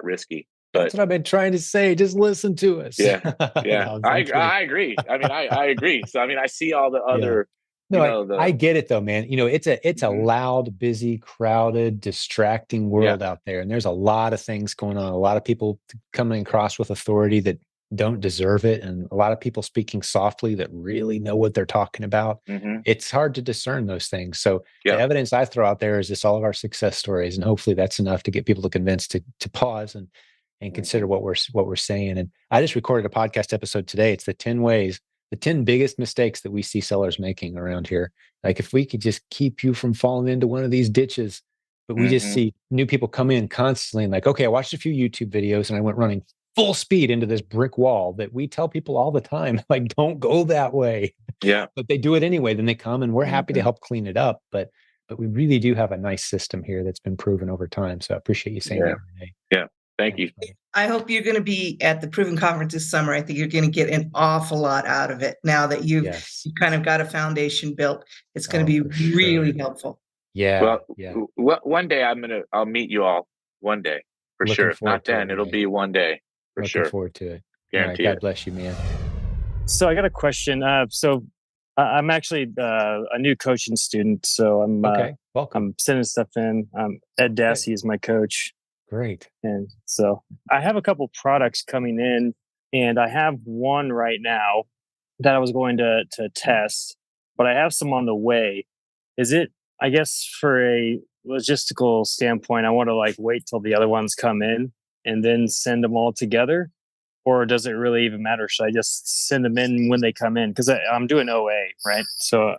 risky. But that's what I've been trying to say. Just listen to us. Yeah. No, I agree. I mean, I agree. So I mean, I see all the other No, you know, I get it though, man. It's a Mhm. loud, busy, crowded, distracting world out there, and there's a lot of things going on. A lot of people coming across with authority that don't deserve it, and a lot of people speaking softly that really know what they're talking about. Mhm. It's hard to discern those things. So the Yeah. evidence I throw out there is just all of our success stories, and hopefully that's enough to get people to convince to pause and consider what we're saying. And I just recorded a podcast episode today. It's the 10 biggest mistakes that we see sellers making around here. Like if we could just keep you from falling into one of these ditches, but we just Mhm. see new people come in constantly and like, okay, I watched a few YouTube videos and I went running full speed into this brick wall that we tell people all the time, like, don't go that way. Yeah. But they do it anyway. Then they come and we're happy to Mhm. help clean it up. But we really do have a nice system here that's been proven over time. So I appreciate you saying Yeah. that, Renee. Yeah. Thank you. Thanks, buddy. I hope you're going to be at the Proven Conference this summer. I think you're going to get an awful lot out of it now that you've Yes. kind of got a foundation built. It's going Oh, to for be sure. really helpful. Yeah. Well, one day I'll meet you all. One day for Looking sure. If forward not to it, then, it'll Renee. be one day for Looking sure. forward to it. All right. Guarantee God it. bless you, man. So I got a question. I'm actually a new coaching student, so Okay. Welcome. I'm sending stuff in. Ed Dassey is my coach, Great. and so I have a couple products coming in, and I have one right now that I was going to test, but I have some on the way. Is it? I guess for a logistical standpoint, I want to like wait till the other ones come in and then send them all together, or does it really even matter? Should I just send them in when they come in? Because I'm doing OA, right? So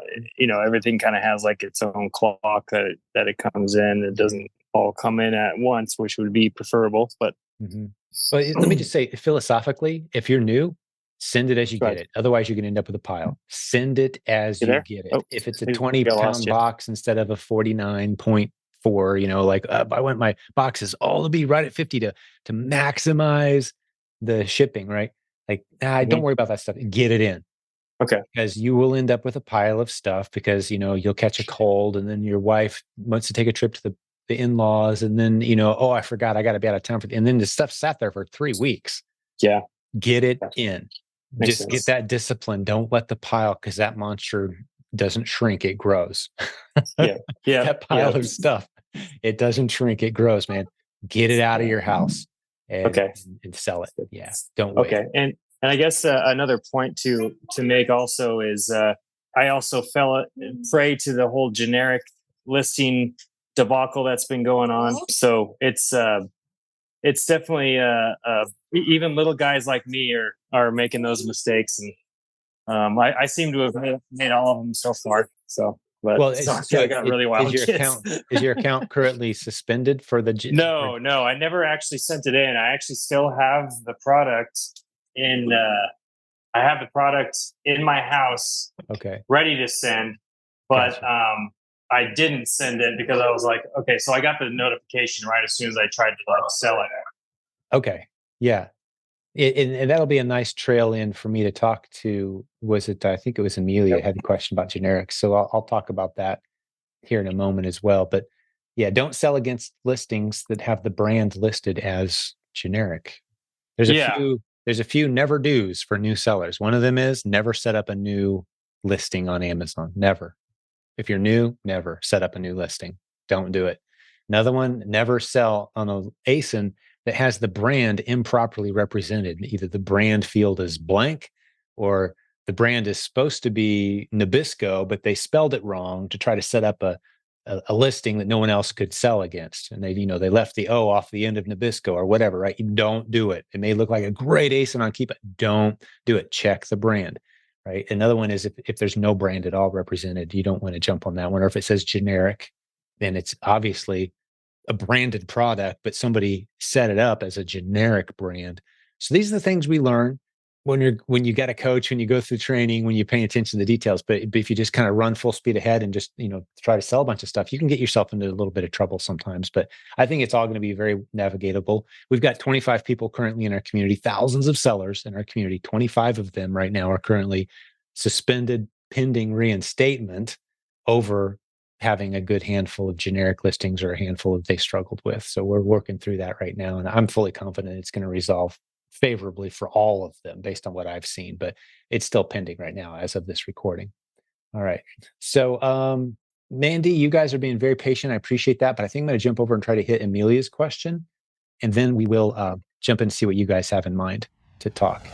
everything kind of has like its own clock that it comes in. It doesn't all come in at once, which would be preferable. But Mm-hmm. But let me just say, philosophically, if you're new, send it as you right. get it. Otherwise, you're going to end up with a pile. Send it as You you there? get it. Oh, If it's a maybe 20 I lost pound you. box instead of a 49.4, like I want my boxes all to be right at 50 to maximize the shipping, right? Like, don't worry about that stuff. Get it in. Okay. Because you will end up with a pile of stuff because, you'll catch a cold and then your wife wants to take a trip to the in-laws and then, oh, I forgot I got to be out of town and then the stuff sat there for 3 weeks. Yeah. Get it in. Makes Just sense. get that discipline. Don't let the pile, because that monster doesn't shrink, it grows. Yeah. That pile of stuff, it doesn't shrink, it grows, man. Get it out of your house and sell it. Yeah. Don't wait. Okay. And I guess another point to make also is I also fell prey to the whole generic listing debacle that's been going on. So it's definitely even little guys like me are making those mistakes, and I seem to have made all of them so far. So, but Well, I got really wild kids. Is your account currently suspended for the? No, I never actually sent it in. I actually still have the product in. I have the product in my house, ready to send, but Gotcha. I didn't send it because I was like, okay, so I got the notification right as soon as I tried to sell it. Okay, yeah, and that'll be a nice trail in for me to talk to. Was it? I think it was Amelia had a question about generics, so I'll talk about that here in a moment as well. But yeah, don't sell against listings that have the brand listed as generic. There's a few never do's for new sellers. One of them is never set up a new listing on Amazon. Never. If you're new, never set up a new listing. Don't do it. Another one, never sell on a ASIN that has the brand improperly represented. Either the brand field is blank or the brand is supposed to be Nabisco, but they spelled it wrong to try to set up a listing that no one else could sell against. And they left the O off the end of Nabisco or whatever, right? You don't do it. It may look like a great ASIN on Keepa. Don't do it. Check the brand, right? Another one is if there's no brand at all represented, you don't want to jump on that one. Or if it says generic, then it's obviously a branded product, but somebody set it up as a generic brand. So these are the things we learn when you got a coach, when you go through training, when you pay attention to the details. But if you just kind of run full speed ahead and just try to sell a bunch of stuff, you can get yourself into a little bit of trouble sometimes. But I think it's all going to be very navigatable. We've got 25 people currently in our community, thousands of sellers in our community. 25 of them right now are currently suspended pending reinstatement over having a good handful of generic listings or a handful of they struggled with. So we're working through that right now, and I'm fully confident it's going to resolve favorably for all of them based on what I've seen, but it's still pending right now as of this recording. All right. So, Mandy, you guys are being very patient. I appreciate that. But I think I'm going to jump over and try to hit Amelia's question. And then we will jump in and see what you guys have in mind to talk.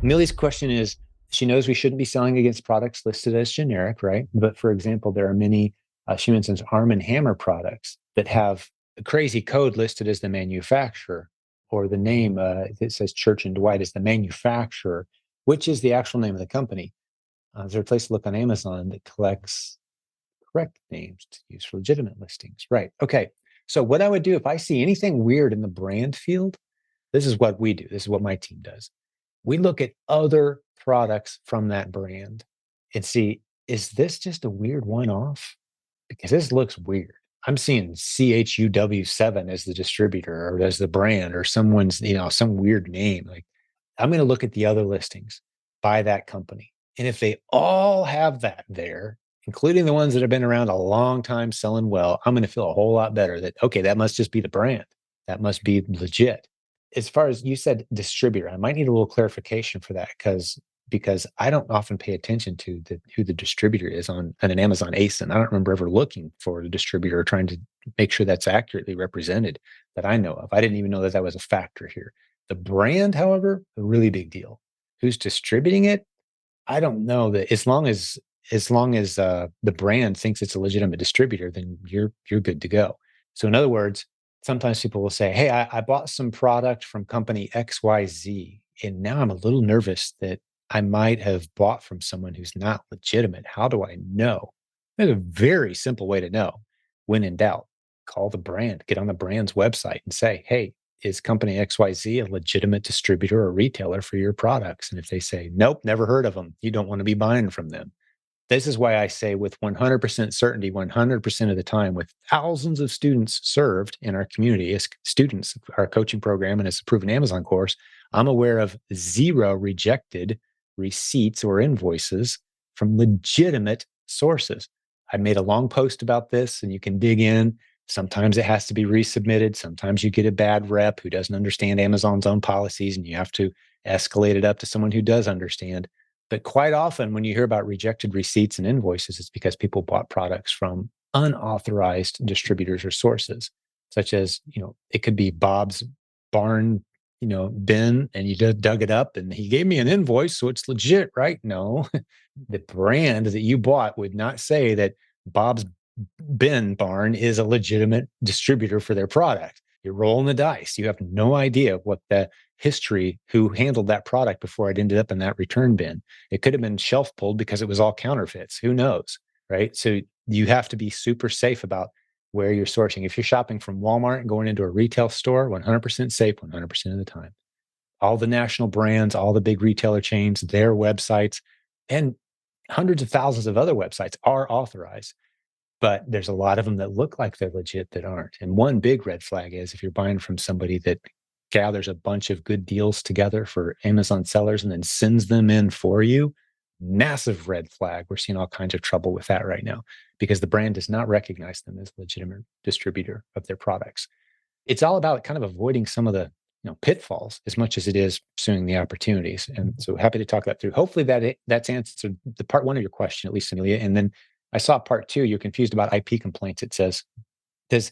Amelia's question is, she knows we shouldn't be selling against products listed as generic, right? But for example, there are many, she mentions Arm & Hammer products that have a crazy code listed as the manufacturer, or the name that says Church & Dwight is the manufacturer, which is the actual name of the company. Is there a place to look on Amazon that collects correct names to use for legitimate listings? Right. Okay. So what I would do if I see anything weird in the brand field, this is what we do. This is what my team does. We look at other products from that brand and see, is this just a weird one-off? Because this looks weird. I'm seeing CHUW7 as the distributor or as the brand or someone's, some weird name. Like, I'm going to look at the other listings by that company. And if they all have that there, including the ones that have been around a long time selling well, I'm going to feel a whole lot better that, okay, that must just be the brand. That must be legit. As far as you said distributor, I might need a little clarification for that because I don't often pay attention to who the distributor is on an Amazon ASIN. I don't remember ever looking for a distributor or trying to make sure that's accurately represented that I know of. I didn't even know that was a factor here. The brand, however, a really big deal. Who's distributing it? I don't know that as long as the brand thinks it's a legitimate distributor, then you're good to go. So in other words, sometimes people will say, "Hey, I bought some product from company XYZ, and now I'm a little nervous that I might have bought from someone who's not legitimate. How do I know?" There's a very simple way to know. When in doubt, call the brand, get on the brand's website and say, "Hey, is company XYZ a legitimate distributor or retailer for your products?" And if they say, "Nope, never heard of them," you don't want to be buying from them. This is why I say with 100% certainty, 100% of the time, with thousands of students served in our community as students, our coaching program, and as a proven Amazon course, I'm aware of 0 rejected receipts or invoices from legitimate sources. I made a long post about this, and you can dig in. Sometimes it has to be resubmitted. Sometimes you get a bad rep who doesn't understand Amazon's own policies, and you have to escalate it up to someone who does understand. But quite often, when you hear about rejected receipts and invoices, it's because people bought products from unauthorized distributors or sources, such as, it could be Bob's barn, bin, and you dug it up and he gave me an invoice, so it's legit, right? No, the brand that you bought would not say that Bob's bin barn is a legitimate distributor for their product. You're rolling the dice. You have no idea what the history, who handled that product before it ended up in that return bin. It could have been shelf pulled because it was all counterfeits. Who knows, right? So you have to be super safe about where you're sourcing. If you're shopping from Walmart and going into a retail store, 100% safe 100% of the time. All the national brands, all the big retailer chains, their websites, and hundreds of thousands of other websites are authorized. But there's a lot of them that look like they're legit that aren't. And one big red flag is if you're buying from somebody that gathers a bunch of good deals together for Amazon sellers and then sends them in for you, massive red flag. We're seeing all kinds of trouble with that right now because the brand does not recognize them as a legitimate distributor of their products. It's all about kind of avoiding some of the pitfalls as much as it is pursuing the opportunities. And so happy to talk that through. Hopefully that's answered the part 1 of your question, at least, Amelia. And then I saw part 2, you're confused about IP complaints. It says, does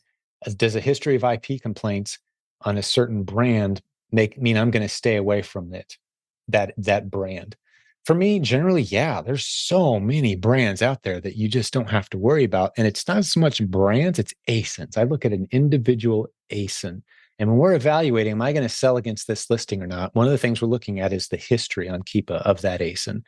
a history of IP complaints on a certain brand mean I'm going to stay away from it, that brand? For me, generally, yeah, there's so many brands out there that you just don't have to worry about. And it's not so much brands, it's ASINs. I look at an individual ASIN. And when we're evaluating, am I going to sell against this listing or not? One of the things we're looking at is the history on Keepa of that ASIN.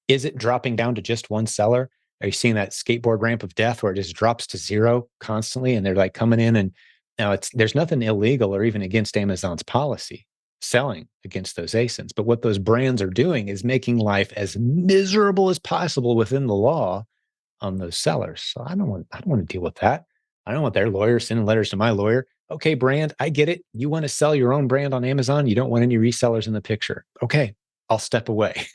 Is it dropping down to just one seller? Are you seeing that skateboard ramp of death where it just drops to 0 constantly? And they're like coming in, and now there's nothing illegal or even against Amazon's policy selling against those ASINs. But what those brands are doing is making life as miserable as possible within the law on those sellers. So I don't want to deal with that. I don't want their lawyer sending letters to my lawyer. Okay, brand, I get it. You want to sell your own brand on Amazon. You don't want any resellers in the picture. Okay, I'll step away.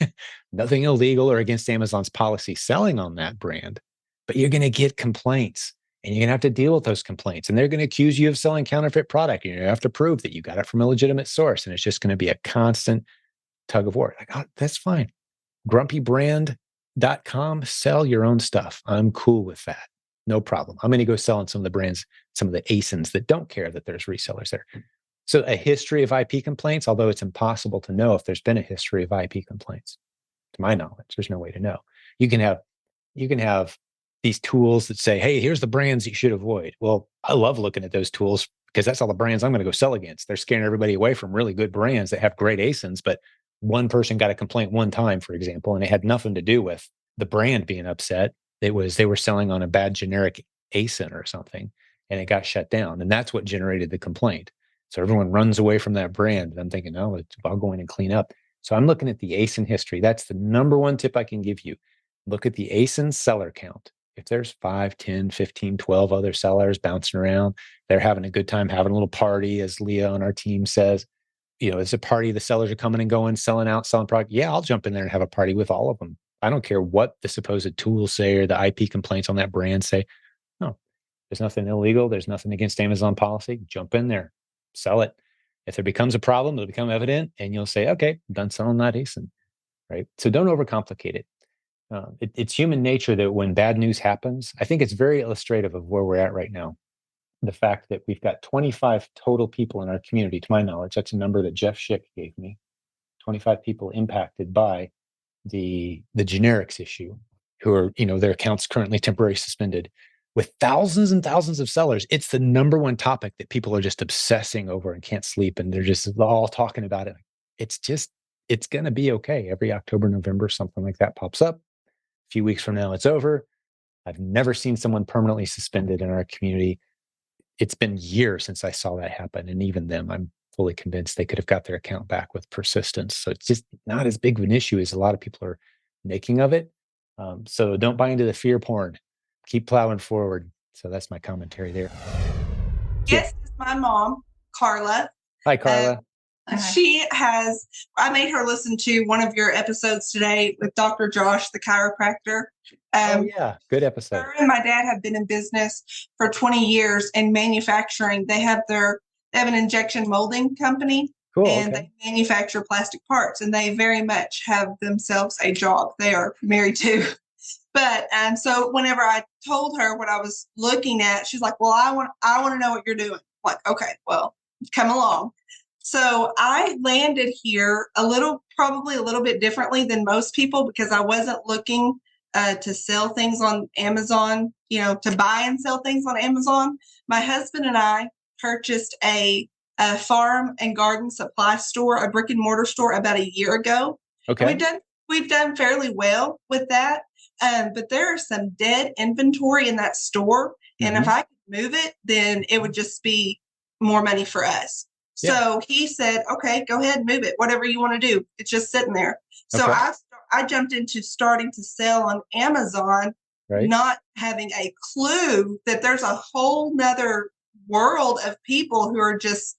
Nothing illegal or against Amazon's policy selling on that brand, but you're going to get complaints and you're going to have to deal with those complaints. And they're going to accuse you of selling counterfeit product. And you have to prove that you got it from a legitimate source. And it's just going to be a constant tug of war. Like, oh, that's fine. Grumpy brand .com, sell your own stuff. I'm cool with that. No problem. I'm going to go sell on some of the brands, some of the ASINs that don't care that there's resellers there. So a history of IP complaints, although it's impossible to know if there's been a history of IP complaints. To my knowledge, there's no way to know. You can have these tools that say, hey, here's the brands you should avoid. Well, I love looking at those tools because that's all the brands I'm going to go sell against. They're scaring everybody away from really good brands that have great ASINs, but one person got a complaint one time, for example, and it had nothing to do with the brand being upset. It was they were selling on a bad generic ASIN or something, and it got shut down. And that's what generated the complaint. So everyone runs away from that brand. And I'm thinking, oh, I'll go in and clean up. So I'm looking at the ASIN history. That's the number one tip I can give you. Look at the ASIN seller count. If there's 5, 10, 15, 12 other sellers bouncing around, they're having a good time, having a little party, as Leah on our team says. It's a party. The sellers are coming and going, selling out, selling product. Yeah, I'll jump in there and have a party with all of them. I don't care what the supposed tools say or the IP complaints on that brand say. No, there's nothing illegal. There's nothing against Amazon policy. Jump in there, sell it. If there becomes a problem, it'll become evident, and you'll say, okay, I'm done selling that ASIN, right? So don't overcomplicate it. It's human nature that when bad news happens, I think it's very illustrative of where we're at right now. The fact that we've got 25 total people in our community, to my knowledge, that's a number that Jeff Schick gave me, 25 people impacted by the generics issue, who are, their accounts currently temporarily suspended. With thousands and thousands of sellers, it's the number one topic that people are just obsessing over and can't sleep. And they're just all talking about it. It's going to be okay. Every October, November, something like that pops up. A few weeks from now, it's over. I've never seen someone permanently suspended in our community. It's been years since I saw that happen. And even them, I'm fully convinced they could have got their account back with persistence. So it's just not as big of an issue as a lot of people are making of it. So don't buy into the fear porn. Keep plowing forward. So that's my commentary there. Yes, it's my mom, Carla. Hi, Carla. I made her listen to one of your episodes today with Dr. Josh, the chiropractor. Oh, yeah. Good episode. Her and my dad have been in business for 20 years in manufacturing. They have an injection molding company. Cool. And Okay. they manufacture plastic parts, and they very much have themselves a job they are married to. But so whenever I told her what I was looking at, she's like, well, I want to know what you're doing. I'm like, okay, well, come along. So I landed here probably a little bit differently than most people, because I wasn't looking to sell things on Amazon, to buy and sell things on Amazon. My husband and I purchased a farm and garden supply store, a brick and mortar store, about a year ago. Okay. And we've done fairly well with that. But there is some dead inventory in that store. And if I could move it, then it would just be more money for us. Yeah. So he said, okay, go ahead and move it. Whatever you want to do. It's just sitting there. So Okay. I jumped into starting to sell on Amazon, Right. not having a clue that there's a whole nother world of people who are just,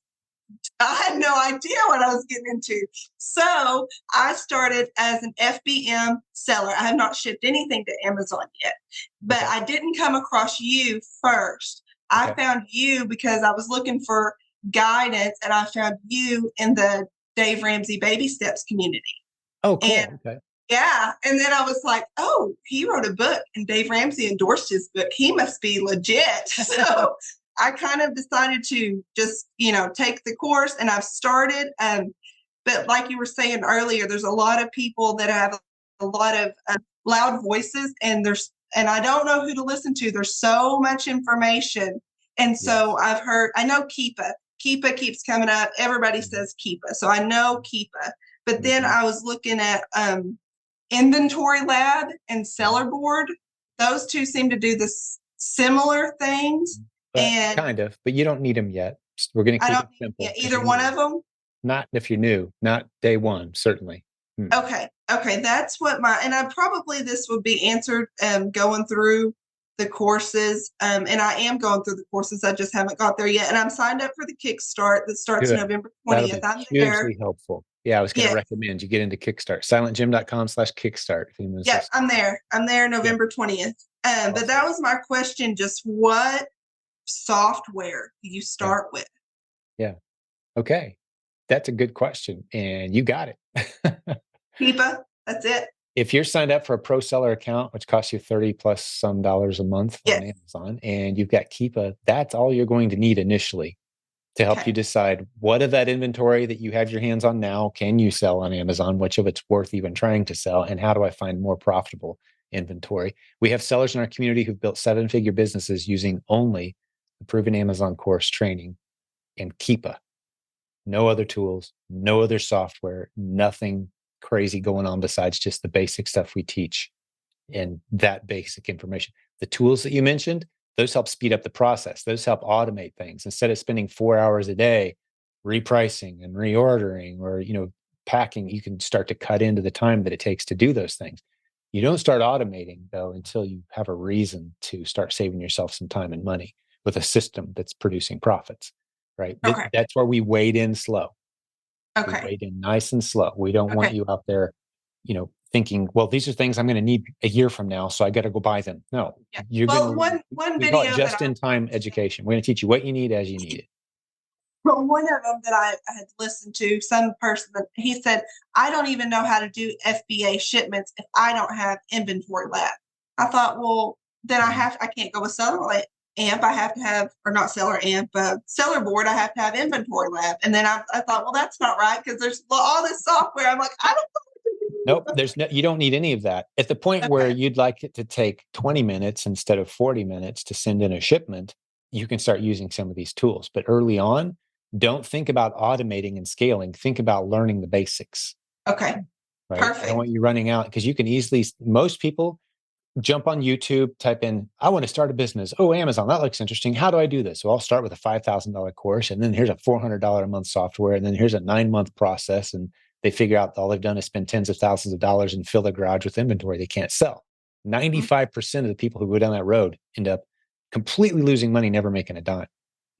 I had no idea what I was getting into. So I started as an FBM seller. I have not shipped anything to Amazon yet, but I didn't come across you first. I found you because I was looking for guidance, and I found you in the Dave Ramsey Baby Steps community. Oh, cool. And okay. yeah. And then I was like, oh, he wrote a book and Dave Ramsey endorsed his book. He must be legit. So I kind of decided to just, take the course, and I've started. But like you were saying earlier, there's a lot of people that have a lot of loud voices, and I don't know who to listen to. There's so much information. And so I know Keepa. Keepa keeps coming up. Everybody says Keepa. So I know Keepa. But then I was looking at Inventory Lab and Seller Board. Those two seem to do this similar things. But kind of, but you don't need them yet. We're going to keep it simple. Yeah, either one of them. Not if you're new, not day one, certainly. Okay. That's what this would be answered going through the courses. And I am going through the courses. I just haven't got there yet. And I'm signed up for the Kickstart that starts November 20th. That'll be hugely helpful. Yeah, I was going to recommend you get into Kickstart. silentjim.com/Kickstart. Yeah, I'm there. I'm there November 20th. But that was my question. Just what software do you start with? Yeah. Okay. That's a good question. And you got it. Keepa, that's it. if you're signed up for a pro seller account, which costs you 30 plus some dollars a month on Yes. Amazon, and you've got Keepa, that's all you're going to need initially to help Okay. you decide what of that inventory that you have your hands on now can you sell on Amazon, which of it's worth even trying to sell, and how do I find more profitable inventory? We have sellers in our community who've built 7-figure businesses using only the Proven Amazon course training and Keepa. No other tools, no other software, nothing crazy going on besides just the basic stuff we teach and that basic information. The tools that you mentioned, those help speed up the process. Those help automate things. Instead of spending 4 hours a day repricing and reordering or, packing, you can start to cut into the time that it takes to do those things. You don't start automating though until you have a reason to start saving yourself some time and money with a system that's producing profits, right? Okay. That's where we wade in slow. We Okay. wade in nice and slow. We don't want Okay. you out there, thinking, well, these are things I'm going to need a year from now, so I got to go buy them. No, Yeah. you're Well, going to, one we call video it that just-in-time education. We're going to teach you what you need as you need it. Well, one of them that I had listened to, some person that he said, I don't even know how to do FBA shipments if I don't have inventory lab. I thought, well, then I can't go with seller amp. I have to have, or not seller amp, seller board. I have to have inventory lab. And then I thought, well, that's not right because there's all this software. I'm like, I don't know. Nope, you don't need any of that. At the point where you'd like it to take 20 minutes instead of 40 minutes to send in a shipment, you can start using some of these tools. But early on, don't think about automating and scaling. Think about learning the basics. Okay. Right? Perfect. I don't want you running out because you can easily, most people jump on YouTube, type in, I want to start a business. Oh, Amazon, that looks interesting. How do I do this? So I'll start with a $5,000 course, and then here's a $400 a month software, and then here's a 9-month process. And they figure out all they've done is spend tens of thousands of dollars and fill their garage with inventory they can't sell. 95% of the people who go down that road end up completely losing money, never making a dime.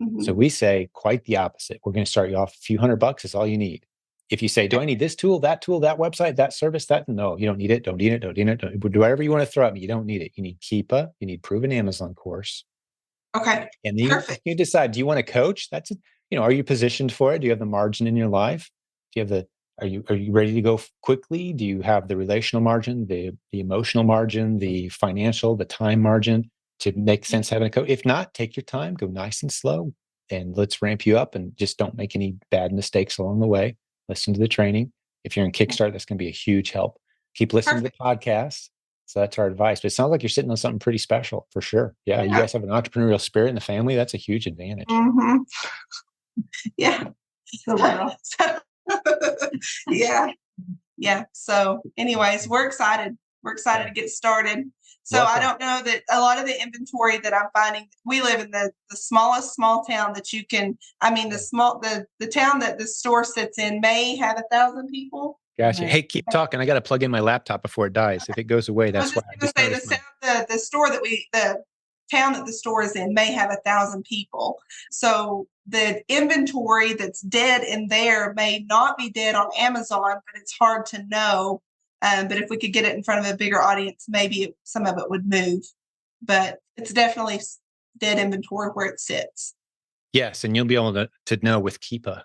Mhm. So we say quite the opposite. We're going to start you off a few $100 is all you need. If you say, do I need this tool, that website, that service, no, you don't need it. Don't need it. Do whatever you want to throw at me. You don't need it. You need Keepa. You need Proven Amazon course. Okay. And then Perfect. you decide, do you want to coach? That's, are you positioned for it? Do you have the margin in your life? Do you have are you ready to go quickly? Do you have the relational margin, the emotional margin, the financial, the time margin to make sense having a coach? If not, take your time, go nice and slow, and let's ramp you up and just don't make any bad mistakes along the way. Listen to the training. If you're in Kickstart, that's going to be a huge help. Keep listening to the podcast. So that's our advice. But it sounds like you're sitting on something pretty special for sure. Yeah. You guys have an entrepreneurial spirit in the family. That's a huge advantage. Mm-hmm. Yeah. Yeah. Yeah. So anyways, we're excited. We're excited to get started. So Welcome. I don't know that a lot of the inventory that I'm finding, we live in the smallest small town that you can, the town that the store sits in may have 1,000 people. Gotcha. Hey, keep talking. I got to plug in my laptop before it dies. If it goes away, that's why. I was just going to say the town that the store is in may have 1,000 people. So the inventory that's dead in there may not be dead on Amazon, but it's hard to know. But if we could get it in front of a bigger audience, maybe some of it would move. But it's definitely dead inventory where it sits. Yes, and you'll be able to know with Keepa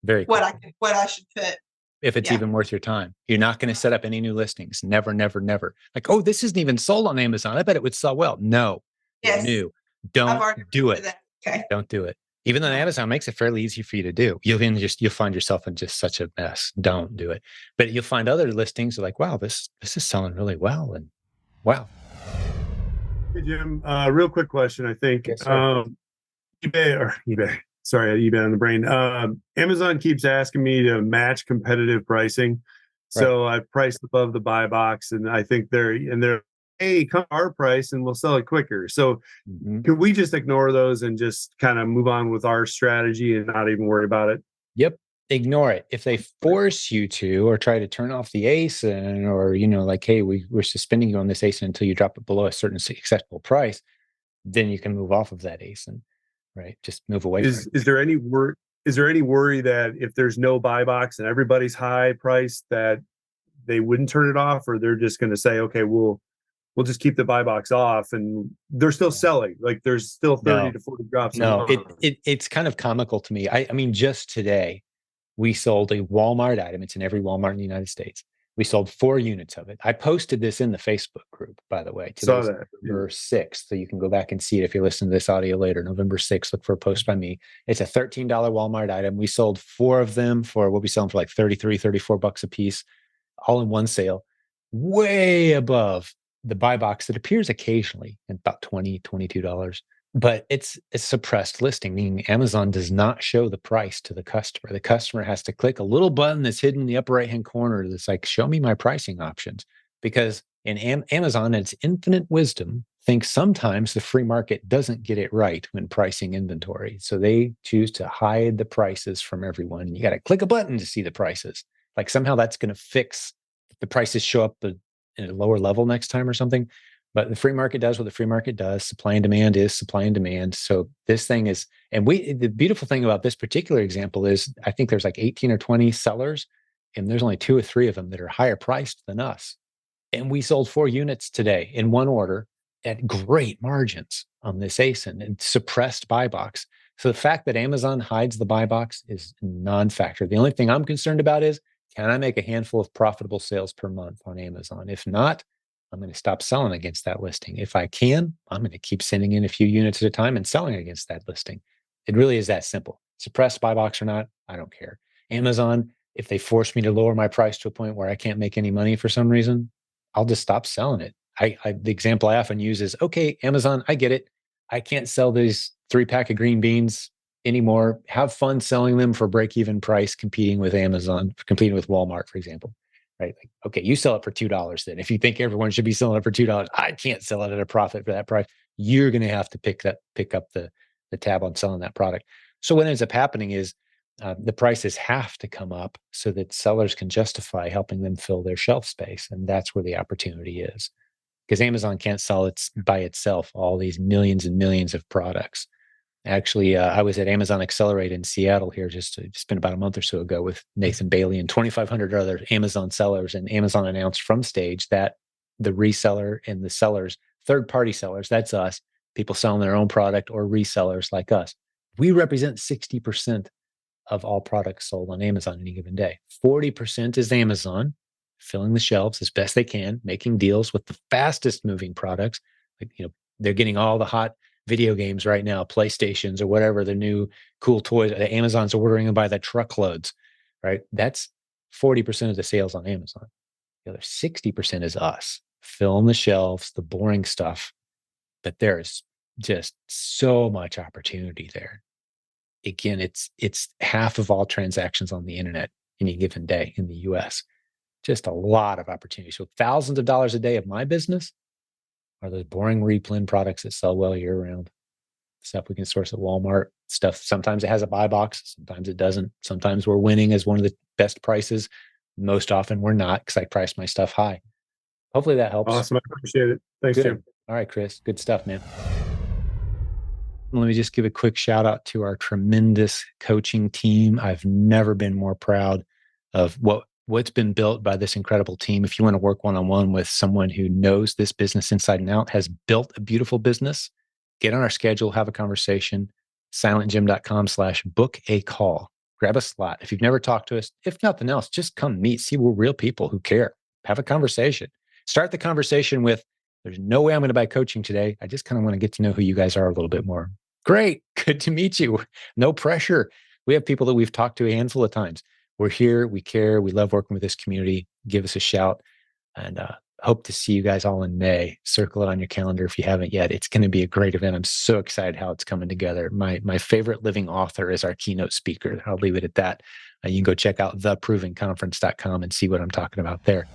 very quickly what I should put. If it's even worth your time. You're not going to set up any new listings. Never, never, never. Like, oh, this isn't even sold on Amazon. I bet it would sell well. No. Yes. New. Don't do it. Okay. Don't do it. Even though Amazon makes it fairly easy for you to do, you'll find yourself in just such a mess. Don't do it. But you'll find other listings that are like, wow, this is selling really well. And wow. Hey, Jim, real quick question. I think Yes, eBay. Sorry, I had eBay on the brain. Amazon keeps asking me to match competitive pricing. So I've priced above the buy box, and I think they're hey, come our price and we'll sell it quicker. So can we just ignore those and just kind of move on with our strategy and not even worry about it? Yep. Ignore it. If they force you to or try to turn off the ASIN or, like, hey, we're suspending you on this ASIN until you drop it below a certain acceptable price, then you can move off of that ASIN, right? Just move away from it. Is there any worry that if there's no buy box and everybody's high price that they wouldn't turn it off, or they're just going to say, okay, we'll just keep the buy box off, and they're still selling? Like there's still 30 to 40 drops. No, it's kind of comical to me. I mean, just today we sold a Walmart item. It's in every Walmart in the United States. We sold 4 units of it. I posted this in the Facebook group, by the way. Saw Today's that. November 6th. So you can go back and see it if you listen to this audio later. November 6th, look for a post by me. It's a $13 Walmart item. We sold 4 of them for what we sell them for like 33, 34 bucks a piece, all in one sale, way above the buy box that appears occasionally at about $20, $22. But it's a suppressed listing, meaning Amazon does not show the price to the customer. The customer has to click a little button that's hidden in the upper right-hand corner that's like, show me my pricing options. Because in Amazon, in its infinite wisdom, thinks sometimes the free market doesn't get it right when pricing inventory. So they choose to hide the prices from everyone. You got to click a button to see the prices. Like somehow that's going to fix the prices show up at a lower level next time or something. But the free market does what the free market does. Supply and demand is supply and demand. So this thing is, and the beautiful thing about this particular example is I think there's like 18 or 20 sellers, and there's only 2 or 3 of them that are higher priced than us. And we sold 4 units today in one order at great margins on this ASIN and suppressed buy box. So the fact that Amazon hides the buy box is non-factor. The only thing I'm concerned about is, can I make a handful of profitable sales per month on Amazon? If not, I'm going to stop selling against that listing. If I can, I'm going to keep sending in a few units at a time and selling against that listing. It really is that simple. Suppressed buy box or not, I don't care. Amazon, if they force me to lower my price to a point where I can't make any money for some reason, I'll just stop selling it. The example I often use is, okay, Amazon, I get it. I can't sell these 3-pack of green beans anymore. Have fun selling them for break-even price, competing with Amazon, competing with Walmart, for example. Right? Like, okay, you sell it for $2 then. If you think everyone should be selling it for $2, I can't sell it at a profit for that price. You're going to have to pick up the tab on selling that product. So what ends up happening is the prices have to come up so that sellers can justify helping them fill their shelf space. And that's where the opportunity is. Because Amazon can't sell it by itself, all these millions and millions of products. Actually, I was at Amazon Accelerate in Seattle here just been about a month or so ago with Nathan Bailey and 2,500 other Amazon sellers. And Amazon announced from stage that the reseller and the sellers, third-party sellers, that's us, people selling their own product or resellers like us, we represent 60% of all products sold on Amazon any given day. 40% is Amazon filling the shelves as best they can, making deals with the fastest moving products. Like, they're getting all the hot video games right now, PlayStations or whatever, the new cool toys. Amazon's ordering them by the truckloads, right? That's 40% of the sales on Amazon. The other 60% is us filling the shelves, the boring stuff. But there's just so much opportunity there. Again, it's half of all transactions on the internet any given day in the US. Just a lot of opportunity. So thousands of dollars a day of my business are those boring Replen products that sell well year round. Stuff we can source at Walmart. Stuff sometimes it has a buy box, sometimes it doesn't. Sometimes we're winning as one of the best prices. Most often we're not because I price my stuff high. Hopefully that helps. Awesome. I appreciate it. Thanks, Good. Jim. All right, Chris. Good stuff, man. Let me just give a quick shout out to our tremendous coaching team. I've never been more proud of what's been built by this incredible team. If you want to work one-on-one with someone who knows this business inside and out, has built a beautiful business, get on our schedule, have a conversation, silentjimdotcom/book a call. Grab a slot. If you've never talked to us, if nothing else, just come meet, see we're real people who care. Have a conversation. Start the conversation with, there's no way I'm going to buy coaching today. I just kind of want to get to know who you guys are a little bit more. Great. Good to meet you. No pressure. We have people that we've talked to a handful of times. We're here. We care. We love working with this community. Give us a shout, and hope to see you guys all in May. Circle it on your calendar if you haven't yet. It's going to be a great event. I'm so excited how it's coming together. My favorite living author is our keynote speaker. I'll leave it at that. You can go check out theprovenconference.com and see what I'm talking about there.